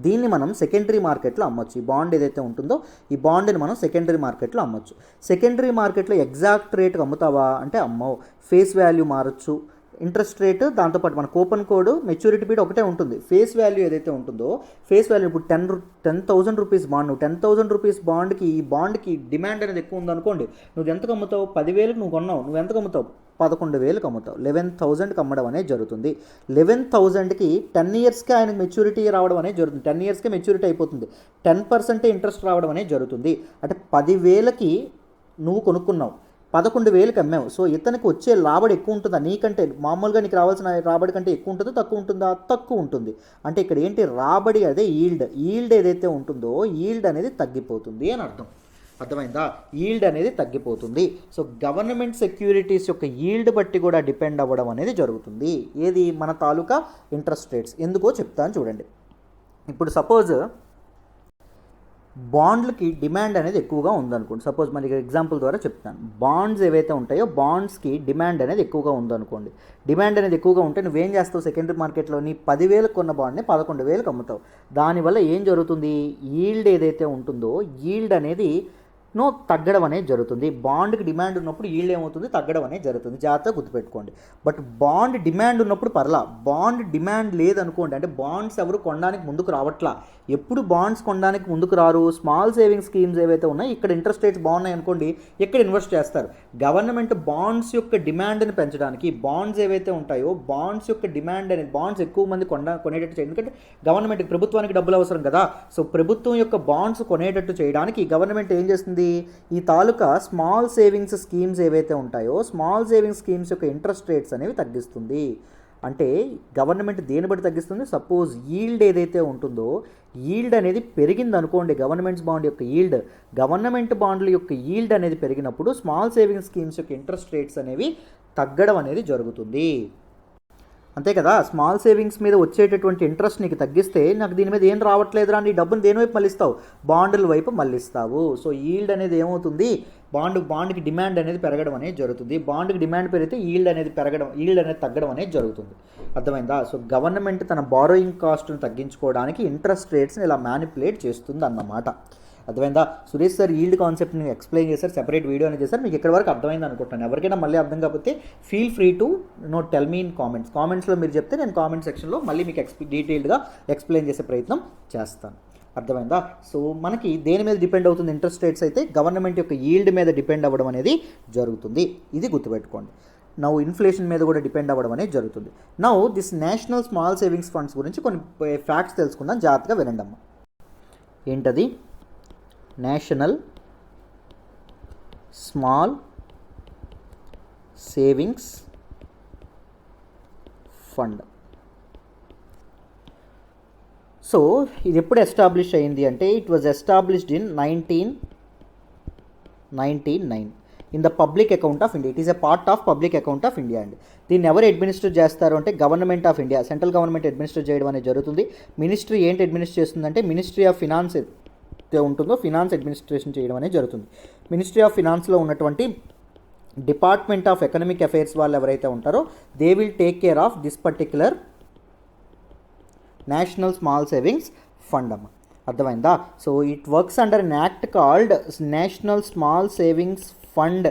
దీన్ని మనం సెకండరీ మార్కెట్లో అమ్మొచ్చు. ఈ బాండ్ ఏదైతే ఉంటుందో ఈ బాండ్ని మనం సెకండరీ మార్కెట్లో అమ్మొచ్చు. సెకండరీ మార్కెట్లో ఎగ్జాక్ట్ రేట్కి అమ్ముతావా అంటే అమ్మవు. ఫేస్ వాల్యూ మారచ్చు, ఇంట్రెస్ట్ రేటు, దాంతోపాటు మన కూపన్ కోడ్, మెచ్యూరిటీ పీరియడ్ ఒకటే ఉంటుంది. ఫేస్ వాల్యూ ఏదైతే ఉంటుందో ఫేస్ వాల్యూ ఇప్పుడు 10,000 రూపీస్ బాండ్, నువ్వు 10,000 రూపీస్ బాండ్కి, ఈ బాండ్కి డిమాండ్ అనేది ఎక్కువ ఉందనుకోండి, నువ్వు ఎంతకు అమ్ముతావు, 10,000కి నువ్వు కొన్నావు, నువ్వు ఎంతకు అమ్ముతావు, 11,000కి అమ్ముతావు. 11,000కి అమ్మడం అనేది జరుగుతుంది. 11,000కి 10 yearsకి ఆయనకు మెచ్యూరిటీ రావడం అనేది జరుగుతుంది. 10 yearsకే మెచ్యూరిటీ అయిపోతుంది. 10% ఇంట్రెస్ట్ రావడం అనేది జరుగుతుంది. అంటే 10,000కి నువ్వు కొనుక్కున్నావు, 11,000కి అమ్మావు. సో ఇతనికి వచ్చే రాబడి ఎక్కువ ఉంటుందా, నీకంటే మామూలుగా నీకు రావాల్సిన రాబడి కంటే ఎక్కువ ఉంటుందా, తక్కువ ఉంటుందా, తక్కువ ఉంటుంది. అంటే ఇక్కడ ఏంటి, రాబడి అదే ఈల్డ్ ఏదైతే ఉంటుందో ఈల్డ్ అనేది తగ్గిపోతుంది అని అర్థం. అర్థమైందా, ఈల్డ్ అనేది తగ్గిపోతుంది. సో గవర్నమెంట్ సెక్యూరిటీస్ యొక్క ఈల్డ్ బట్టి కూడా డిపెండ్ అవ్వడం అనేది జరుగుతుంది. ఏది, మన తాలూకా ఇంట్రెస్ట్ రేట్స్. ఎందుకో చెప్తాను చూడండి. ఇప్పుడు సపోజ్ బాండ్లకి డిమాండ్ అనేది ఎక్కువగా ఉందనుకోండి. సపోజ్ మరి ఎగ్జాంపుల్ ద్వారా చెప్తాను. బాండ్స్ ఏవైతే ఉంటాయో బాండ్స్కి డిమాండ్ అనేది ఎక్కువగా ఉందనుకోండి. డిమాండ్ అనేది ఎక్కువగా ఉంటే నువ్వేం చేస్తావు, సెకండరీ మార్కెట్లో నీ 10,000కి కొన్న బాండ్ని 11,000కి అమ్ముతావు. దానివల్ల ఏం జరుగుతుంది, ఈల్డ్ ఏదైతే ఉంటుందో ఈల్డ్ అనేది తగ్గడం అనేది జరుగుతుంది. బాండ్కి డిమాండ్ ఉన్నప్పుడు ఈల్డ్ ఏమవుతుంది, తగ్గడం అనేది జరుగుతుంది. జాగ్రత్తగా గుర్తుపెట్టుకోండి. బట్ బాండ్ డిమాండ్ ఉన్నప్పుడు పర్లా, బాండ్ డిమాండ్ లేదనుకోండి, అంటే బాండ్స్ ఎవరు కొనడానికి ముందుకు రావట్లా. ఎప్పుడు బాండ్స్ కొనడానికి ముందుకు రారు, స్మాల్ సేవింగ్ స్కీమ్స్ ఏవైతే ఉన్నాయో ఇక్కడ ఇంట్రెస్ట్ రేట్స్ బాగున్నాయి అనుకోండి, ఎక్కడ ఇన్వెస్ట్ చేస్తారు. గవర్నమెంట్ బాండ్స్ యొక్క డిమాండ్ని పెంచడానికి, బాండ్స్ ఏవైతే ఉంటాయో బాండ్స్ యొక్క డిమాండ్ అనేది, బాండ్స్ ఎక్కువ మంది కొనేటట్టు చేయడం, ఎందుకంటే గవర్నమెంట్కి, ప్రభుత్వానికి డబ్బులు అవసరం కదా. సో ప్రభుత్వం యొక్క బాండ్స్ కొనేటట్టు చేయడానికి గవర్నమెంట్ ఏం చేస్తుంది, ఈ తాలూకా స్మాల్ సేవింగ్స్ స్కీమ్స్ ఏవైతే ఉంటాయో స్మాల్ సేవింగ్స్ స్కీమ్స్ యొక్క ఇంట్రెస్ట్ రేట్స్ అనేవి తగ్గిస్తుంది. అంటే గవర్నమెంట్ దేని బట్టి తగ్గిస్తుంది, సపోజ్ ఈల్డ్ ఏదైతే ఉంటుందో ఈల్డ్ అనేది పెరిగింది అనుకోండి, గవర్నమెంట్స్ బాండ్ యొక్క ఈల్డ్, గవర్నమెంట్ బాండ్ల యొక్క ఈల్డ్ అనేది పెరిగినప్పుడు స్మాల్ సేవింగ్స్ స్కీమ్స్ యొక్క ఇంట్రెస్ట్ రేట్స్ అనేవి తగ్గడం అనేది జరుగుతుంది. అంతే కదా, స్మాల్ సేవింగ్స్ మీద వచ్చేటటువంటి ఇంట్రెస్ట్ నీకు తగ్గిస్తే నాకు దీని మీద ఏం రావట్లేదురా నీ డబ్బును దేని వైపు మళ్ళిస్తావు, బాండ్ల వైపు మళ్ళిస్తావు. సో ఈల్డ్ అనేది ఏమవుతుంది, బాండ్కి డిమాండ్ అనేది పెరగడం అనేది జరుగుతుంది. బాండ్కి డిమాండ్ పెరిగితే ఈల్డ్ అనేది తగ్గడం అనేది జరుగుతుంది. అర్థమైందా? సో గవర్నమెంట్ తన బారోయింగ్ కాస్ట్ను తగ్గించుకోవడానికి ఇంట్రెస్ట్ రేట్స్ని ఇలా మ్యానిపులేట్ చేస్తుంది అన్నమాట. అర్థమైందా? సురేష్ సార్ ఈల్డ్ కాన్సెప్ట్ని ఎక్స్ప్లెయిన్ చేశారు, సెపరేట్ వీడియో అనేది చేశారు. మీకు ఇక్కడ వరకు అర్థమైంది అనుకుంటున్నాను. ఎవరికైనా మళ్ళీ అర్థం కాకపోతే feel free to tell me in కామెంట్స్లో మీరు చెప్తే నేను కామెంట్ సెక్షన్లో మళ్ళీ మీకు డీటెయిల్డ్గా ఎక్స్ప్లెయిన్ చేసే ప్రయత్నం చేస్తాను. అర్థమైందా? సో మనకి దేని మీద డిపెండ్ అవుతుంది ఇంట్రెస్ట్ రేట్స్ అయితే గవర్నమెంట్ యొక్క ఈల్డ్ మీద డిపెండ్ అవ్వడం అనేది జరుగుతుంది. ఇది గుర్తుపెట్టుకోండి. నౌ ఇన్ఫ్లేషన్ మీద కూడా డిపెండ్ అవ్వడం అనేది జరుగుతుంది. Now this national small savings funds గురించి కొన్ని ఫ్యాక్ట్స్ తెలుసుకుందాం, జాగ్రత్తగా వినండి అమ్మ. ఏంటది? National small savings fund. So ఇది ఎప్పుడు ఎస్టాబ్లిష్ అయింది అంటే it was established in 1999 in the public account of India. It is a part of public account of India అండి. దీన్ని ఎవరు అడ్మినిస్టర్ చేస్తారు అంటే government of India, central government administer చేయడం అనేది జరుగుతుంది. మినిస్ట్రీ ఏంటి అడ్మినిస్టర్ చేస్తుందంటే మినిస్ట్రీ ఆఫ్ ఫినాన్స్ ఉంటుందో ఫినాన్స్ అడ్మినిస్ట్రేషన్ చేయడం అనేది జరుగుతుంది. మినిస్ట్రీ ఆఫ్ ఫినాన్స్లో ఉన్నటువంటి డిపార్ట్మెంట్ ఆఫ్ ఎకనామిక్ అఫైర్స్ వాళ్ళు ఎవరైతే ఉంటారో they will take care of this particular national small savings fund అమ్మ. అర్థమైందా? So it works under an act called national small savings fund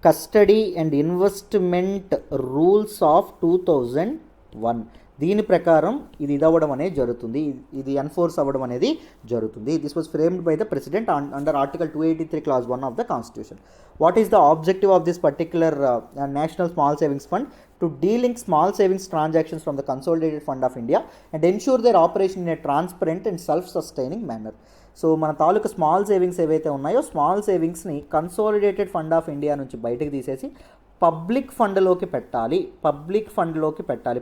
custody and investment rules of 2001. దీని ప్రకారం ఇది అవ్వడం అనేది జరుగుతుంది, ఇది ఎన్ఫోర్స్ అవ్వడం అనేది జరుగుతుంది. This was framed by the president under article 283 clause 1 of the constitution. What is the objective of this particular national small savings fund? To delink small savings transactions from the consolidated fund of India and ensure their operation in a transparent and self sustaining manner. So మన తాలూకు small savings ఏవైతే ఉన్నాయో స్మాల్ సేవింగ్స్ని consolidated fund of India నుంచి బయటకు తీసేసి public ఫండ్లోకి పెట్టాలి,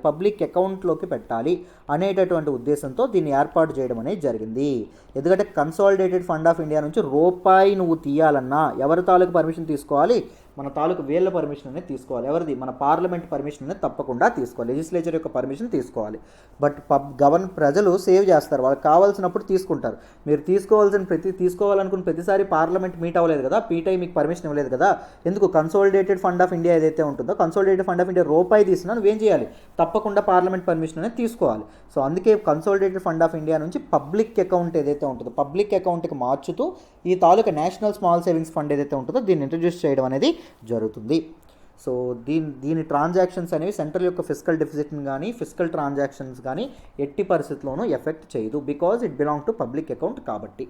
పబ్లిక్ అకౌంట్లోకి పెట్టాలి అనేటటువంటి ఉద్దేశంతో దీన్ని ఏర్పాటు చేయడం అనేది జరిగింది. ఎందుకంటే కన్సాలిడేటెడ్ ఫండ్ ఆఫ్ ఇండియా నుంచి రూపాయి నువ్వు తీయాలన్నా ఎవరి తాలూకు పర్మిషన్ తీసుకోవాలి? మన తాలూకు వీళ్ళ పర్మిషన్ అనేది తీసుకోవాలి. ఎవరిది? మన పార్లమెంట్ పర్మిషన్ అనేది తప్పకుండా తీసుకోవాలి, లెజిస్లేచర్ యొక్క పర్మిషన్ తీసుకోవాలి. బట్ ప్రజలు సేవ్ చేస్తారు, వాళ్ళకి కావాల్సినప్పుడు తీసుకుంటారు. మీరు తీసుకోవాలనుకున్న ప్రతిసారి పార్లమెంట్ మీట్ అవ్వలేదు కదా, పీటీఐ మీకు పర్మిషన్ ఇవ్వలేదు కదా. ఎందుకు? కన్సాలిడేటెడ్ ఫండ్ ఆఫ్ ఇండియా ఏదైతే ఉంటుందో కన్సాలిడేటెడ్ ఫండ్ ఆఫ్ ఇండియా రూపాయి తీసినా నువ్వేం చేయాలి? తప్పకుండా పార్లమెంట్ పర్మిషన్ అనేది తీసుకోవాలి. సో అందుకే కన్సాలిడేటెడ్ ఫండ్ ఆఫ్ ఇండియా నుంచి పబ్లిక్ అకౌంట్ ఏదైతే ఉంటుందో పబ్లిక్ అకౌంట్కి మార్చుతూ ఈ తాలూకా నేషనల్ స్మాల్ సేవింగ్స్ ఫండ్ ఏదైతే ఉంటుందో దీన్ని ఇంట్రడ్యూస్ చేయడం అనేది జరుగుతుంది. సో దీని ట్రాన్సాక్షన్స్ అనేవి సెంట్రల్ యొక్క ఫిస్కల్ డెఫిసిట్ని కానీ ఫిస్కల్ ట్రాన్సాక్షన్స్ కానీ ఎట్టి పరిస్థితుల్లోనూ ఎఫెక్ట్ చేయదు, because it belong to public account కాబట్టి.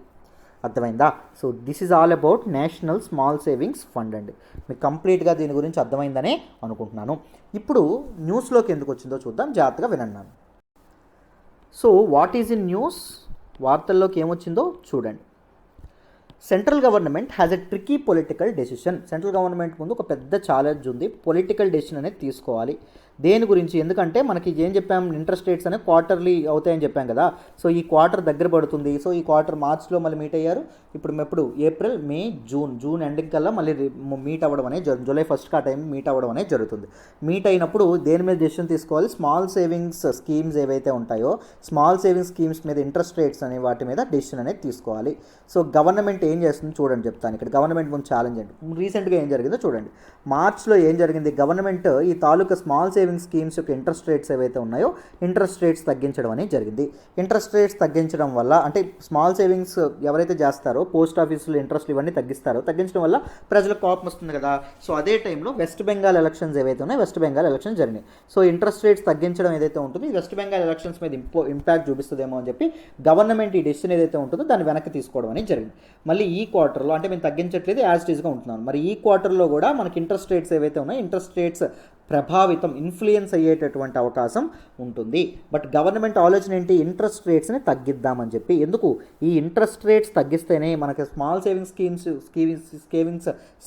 అర్థమైందా? So this is all about national small savings fund అండి. మీకు కంప్లీట్గా దీని గురించి అర్థమైందనే అనుకుంటున్నాను. ఇప్పుడు న్యూస్లోకి ఎందుకు వచ్చిందో చూద్దాం, జాగ్రత్తగా వినండి. So what is in news? వార్తల్లోకి ఏమొచ్చిందో చూడండి. Central government has a tricky political decision. Central government ముందు ఒక పెద్ద ఛాలెంజ్ ఉంది, పొలిటికల్ డెసిషన్ అనేది తీసుకోవాలి. దేని గురించి? ఎందుకంటే మనకి ఏం చెప్పాం, ఇంట్రెస్ట్ రేట్స్ అనేవి క్వార్టర్లీ అవుతాయని చెప్పాం కదా. సో ఈ క్వార్టర్ దగ్గర పడుతుంది. సో ఈ క్వార్టర్ మార్చ్లో మళ్ళీ మీట్ అయ్యారు. ఇప్పుడు ఏప్రిల్, మే, జూన్ ఎండింగ్ కల్లా మళ్ళీ మీట్ అవ్వడం అనేది జరుగుతుంది. జూలై 1st ఆ టైం మీట్ అవ్వడం అనేది జరుగుతుంది. మీట్ అయినప్పుడు దేని మీద డెసిషన్ తీసుకోవాలి? స్మాల్ సేవింగ్స్ స్కీమ్స్ ఏవైతే ఉంటాయో స్మాల్ సేవింగ్స్ స్కీమ్స్ మీద ఇంట్రెస్ట్ రేట్స్ అనే వాటి మీద డెసిషన్ అనేది తీసుకోవాలి. సో గవర్నమెంట్ ఏం చేస్తుంది చూడండి, చెప్తాను. ఇక్కడ గవర్నమెంట్ ముందు ఛాలెంజ్ అండి. రీసెంట్గా ఏం జరిగిందో చూడండి. మార్చ్లో ఏం జరిగింది? గవర్నమెంట్ ఈ తాలూకా స్మాల్ సేవింగ్స్ స్కీమ్స్ యొక్క ఇంట్రెస్ట్ రేట్స్ ఏవైతే ఉన్నాయో ఇంట్రెస్ట్ రేట్స్ తగ్గించడం అనేది జరిగింది. ఇంట్రెస్ట్ రేట్స్ తగ్గించడం వల్ల అంటే స్మాల్ సేవింగ్స్ ఎవరైతే చేస్తారో పోస్ట్ ఆఫీసులో ఇంట్రెస్ట్ ఇవన్నీ తగ్గించడం వల్ల ప్రజలకు కోపం వస్తుంది కదా. సో అదే టైంలో వెస్ట్ బెంగాల్ ఎలక్షన్స్ ఏవైతే ఉన్నాయో వెస్ట్ బెంగాల్ ఎలక్షన్స్ జరిగినాయి. సో ఇంట్రెస్ట్ రేట్స్ తగ్గించడం ఏదైతే ఉంటుందో ఈ వెస్ట్ బెంగాల్ ఎలక్షన్స్ మీద ఇంపాక్ట్ చూపిస్తుందేమో అని చెప్పి గవర్నమెంట్ ఈ డెసిషన్ ఏదైతే ఉంటుందో దాన్ని వెనక్కి తీసుకోవడం అనేది జరిగింది. మళ్ళీ ఈ క్వార్టర్లో అంటే మేము తగ్గించట్లేదు, యాజ్ ఇట్ ఈస్గా ఉంటున్నాను. మరి ఈ క్వార్టర్లో కూడా మనకి ఇంట్రెస్ట్ రేట్స్ ఏవైతే ఉన్నాయో ఇంట్రెస్ట్ రేట్స్ ప్రభావితం ఇన్ఫ్లుయెన్స్ అయ్యేటటువంటి అవకాశం ఉంటుంది. బట్ గవర్నమెంట్ ఆలోచన ఏంటి? ఇంట్రెస్ట్ రేట్స్ని తగ్గిద్దామని చెప్పి. ఎందుకు? ఈ ఇంట్రెస్ట్ రేట్స్ తగ్గిస్తేనే మనకి స్మాల్ సేవింగ్స్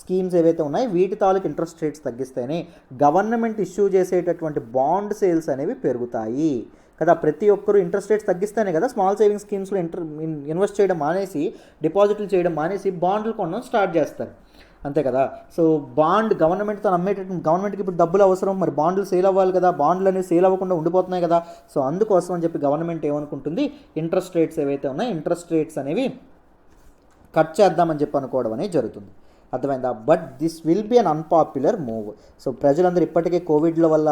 స్కీమ్స్ ఏవైతే ఉన్నాయో వీటి తాలూకు ఇంట్రెస్ట్ రేట్స్ తగ్గిస్తేనే గవర్నమెంట్ ఇష్యూ చేసేటటువంటి బాండ్ సేల్స్ అనేవి పెరుగుతాయి కదా. ప్రతి ఒక్కరు ఇంట్రెస్ట్ రేట్స్ తగ్గిస్తేనే కదా స్మాల్ సేవింగ్స్ స్కీమ్స్లో ఇన్వెస్ట్ చేయడం మానేసి డిపాజిట్లు చేయడం మానేసి బాండ్లు కొనడం స్టార్ట్ చేస్తారు. అంతే కదా. సో బాండ్ గవర్నమెంట్తో నమ్మేటట్టు, గవర్నమెంట్కి ఇప్పుడు డబ్బులు అవసరం, మరి బాండ్లు సేల్ అవ్వాలి కదా, బాండ్లు అనేవి సేల్ అవ్వకుండా ఉండిపోతున్నాయి కదా. సో అందుకోసం అని చెప్పి గవర్నమెంట్ ఏమనుకుంటుంది, ఇంట్రెస్ట్ రేట్స్ ఏవైతే ఉన్నాయో ఇంట్రెస్ట్ రేట్స్ అనేవి కట్ చేద్దామని చెప్పి అనుకోవడం అనేది జరుగుతుంది. అర్థమైందా? But this will be an unpopular move. So ప్రజలందరూ ఇప్పటికే కోవిడ్ల వల్ల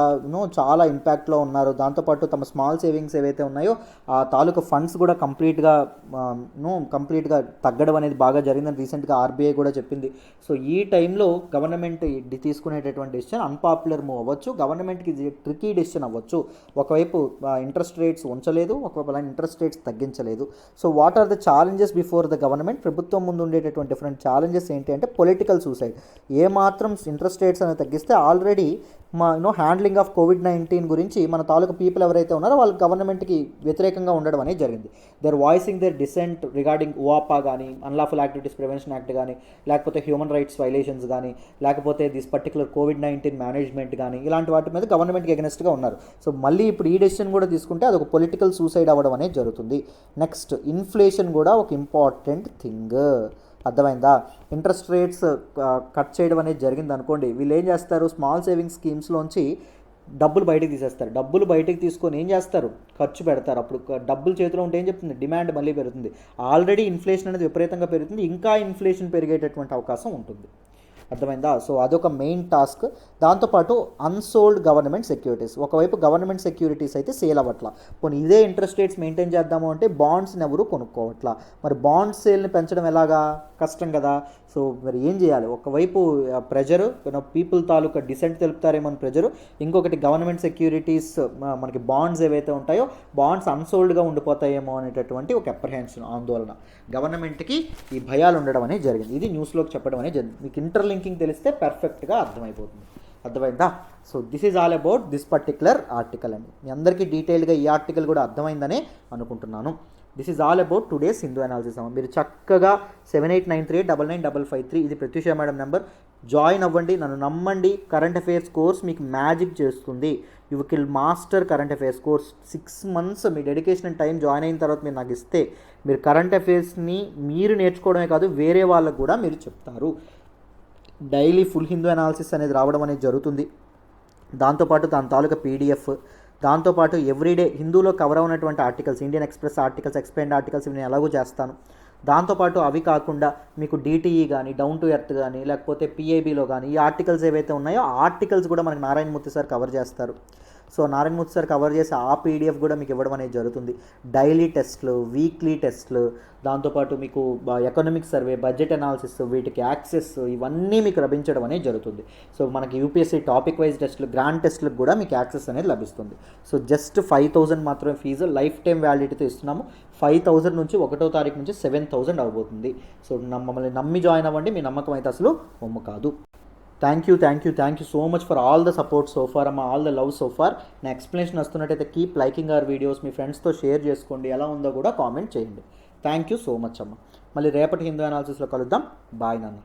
చాలా ఇంపాక్ట్లో ఉన్నారు. దాంతోపాటు తమ స్మాల్ సేవింగ్స్ ఏవైతే ఉన్నాయో ఆ తాలూకు ఫండ్స్ కూడా కంప్లీట్గా తగ్గడం అనేది బాగా జరిగిందని రీసెంట్గా ఆర్బీఐ కూడా చెప్పింది. సో ఈ టైంలో గవర్నమెంట్ తీసుకునేటటువంటి డెసిషన్ అన్పాపులర్ మూవ్ అవ్వచ్చు, గవర్నమెంట్కి ట్రికీ డెసిషన్ అవ్వచ్చు. ఒకవైపు ఇంట్రెస్ట్ రేట్స్ ఉంచలేదు, ఒకవైపు ఇంట్రెస్ట్ రేట్స్ తగ్గించలేదు. So what are the challenges before the government? ప్రభుత్వం ముందు ఉండేటటువంటి డిఫరెంట్ ఛాలెంజెస్ ఏంటి అంటే పొలిటికల్ సూసైడ్. ఏమాత్రం ఇంట్రెస్ట్ రేట్స్ అనేది తగ్గిస్తే ఆల్రెడీ హ్యాండ్లింగ్ ఆఫ్ కోవిడ్-19 గురించి మన తాలూకు పీపుల్ ఎవరైతే ఉన్నారో వాళ్ళు గవర్నమెంట్కి వ్యతిరేకంగా ఉండడం అనేది జరిగింది. Their voicing their dissent regarding UAPA కానీ, అన్లాఫుల్ యాక్టివిటీస్ ప్రివెన్షన్ యాక్ట్ కానీ, లేకపోతే హ్యూమన్ రైట్స్ వైలేషన్స్ కానీ, లేకపోతే దిస్ పర్టికులర్ కోవిడ్-19 మేనేజ్మెంట్ కానీ, ఇలాంటి వాటి మీద గవర్నమెంట్కి ఎగనెస్ట్గా ఉన్నారు. సో మళ్ళీ ఇప్పుడు ఈ డెసిషన్ కూడా తీసుకుంటే అదొక పొలిటికల్ సూసైడ్ అవ్వడం అనేది జరుగుతుంది. నెక్స్ట్, ఇన్ఫ్లేషన్ కూడా ఒక ఇంపార్టెంట్ థింగ్. అర్థమైందా? ఇంట్రెస్ట్ రేట్స్ కట్ చేయడం అనేది జరిగింది అనుకోండి, వీళ్ళు ఏం చేస్తారు, స్మాల్ సేవింగ్స్ స్కీమ్స్లోంచి డబ్బులు బయటకు తీసేస్తారు. డబ్బులు బయటకు తీసుకొని ఏం చేస్తారు, ఖర్చు పెడతారు. అప్పుడు డబ్బులు చేతిలో ఉంటే ఏం చెప్తుంది, డిమాండ్ మళ్ళీ పెరుగుతుంది. ఆల్రెడీ ఇన్ఫ్లేషన్ అనేది విపరీతంగా పెరుగుతుంది, ఇంకా ఇన్ఫ్లేషన్ పెరిగేటటువంటి అవకాశం ఉంటుంది. అర్థమైందా? సో అదొక మెయిన్ టాస్క్. దాంతోపాటు అన్సోల్డ్ గవర్నమెంట్ సెక్యూరిటీస్, ఒకవైపు గవర్నమెంట్ సెక్యూరిటీస్ అయితే సేల్ అవ్వట్లా, పోనీ ఇదే ఇంట్రెస్ట్ రేట్స్ మెయింటైన్ చేద్దాము అంటే బాండ్స్ని ఎవరు కొనుక్కోవట్లా. మరి బాండ్స్ సేల్ని పెంచడం ఎలాగా, కష్టం కదా. సో మరి ఏం చేయాలి? ఒకవైపు ప్రెజరు, పీపుల్ తాలూకా డిసెంట్ తెలుపుతారేమో అని ప్రెజరు, ఇంకొకటి గవర్నమెంట్ సెక్యూరిటీస్ మనకి బాండ్స్ ఏవైతే ఉంటాయో బాండ్స్ అన్సోల్డ్గా ఉండిపోతాయేమో అనేటటువంటి ఒక అప్రహెన్షన్, ఆందోళన గవర్నమెంట్కి, ఈ భయాలు ఉండడం అనేది జరిగింది. ఇది న్యూస్లోకి చెప్పడం అనేది జరిగింది. మీకు ఇంటర్లింకింగ్ తెలిస్తే పర్ఫెక్ట్గా అర్థమైపోతుంది. అర్థమైందా? So this is all about this particular article అండి. మీ అందరికీ డీటెయిల్గా ఈ ఆర్టికల్ కూడా అర్థమైందనే అనుకుంటున్నాను. This is all about today's Hindu analysis. మీరు చక్కగా 7893895553 ఇది ప్రత్యూష మేడం నెంబర్, జాయిన్ అవ్వండి, నన్ను నమ్మండి. కరెంట్ అఫైర్స్ కోర్స్ మీకు మ్యాజిక్ చేస్తుంది. You will master current affairs course. 6 months me dedication and time join అయిన తర్వాత మీరు నాకు ఇస్తే, మీరు కరెంట్ అఫైర్స్ని మీరు నేర్చుకోవడమే కాదు వేరే వాళ్ళకు కూడా మీరు చెప్తారు. డైలీ ఫుల్ హిందూ అనాలిసిస్ అనేది రావడం అనేది జరుగుతుంది. దాంతోపాటు దాని తాలూకా పీడిఎఫ్, దాంతోపాటు ఎవ్రీడే హిందూలో కవర్ అవునటువంటి articles, Indian Express articles, explained articles, ఇవి నేను ఎలాగో చేస్తాను. దాంతోపాటు అవి కాకుండా మీకు డిటిఈ కానీ, డౌన్ టు ఎర్త్ కానీ, లేకపోతే పిఐబిలో కానీ ఈ ఆర్టికల్స్ ఏవైతే ఉన్నాయో ఆ ఆర్టికల్స్ కూడా మనకి నారాయణమూర్తి సార్ కవర్ చేస్తారు. సో నారాయణమూర్తి సార్ కవర్ చేసి ఆ పీడిఎఫ్ కూడా మీకు ఇవ్వడం అనేది జరుగుతుంది. డైలీ టెస్ట్లు, వీక్లీ టెస్ట్లు, దాంతోపాటు మీకు ఎకనామిక్ సర్వే, బడ్జెట్ అనాలిసిస్, వీటికి యాక్సెస్, ఇవన్నీ మీకు లభించడం అనేది జరుగుతుంది. సో మనకి యూపీఎస్సీ టాపిక్ వైజ్ టెస్ట్లు, గ్రాండ్ టెస్ట్లకు కూడా మీకు యాక్సెస్ అనేది లభిస్తుంది. సో జస్ట్ 5,000 మాత్రమే ఫీజు, లైఫ్ టైం వ్యాలిడిటీతో ఇస్తున్నాము. 5,000 నుంచి 1వ తారీఖు నుంచి 7,000 అవబోతుంది. సో మమ్మల్ని నమ్మి జాయిన్ అవ్వండి, మీ నమ్మకం అయితే అసలు ఒమ్ము కాదు. Thank you so much for all the support so far అమ్మ, all the love so far. నా ఎక్స్ప్లెనేషన్ వస్తున్నట్టయితే కీప్ లైకింగ్ అవర్ వీడియోస్, మీ ఫ్రెండ్స్తో షేర్ చేసుకోండి, ఎలా ఉందో కూడా కామెంట్ చేయండి. థ్యాంక్ యూ సో మచ్ అమ్మ. మళ్ళీ రేపటి హిందూ అనాలిసిస్లో కలుద్దాం. బాయ్ నాన్న.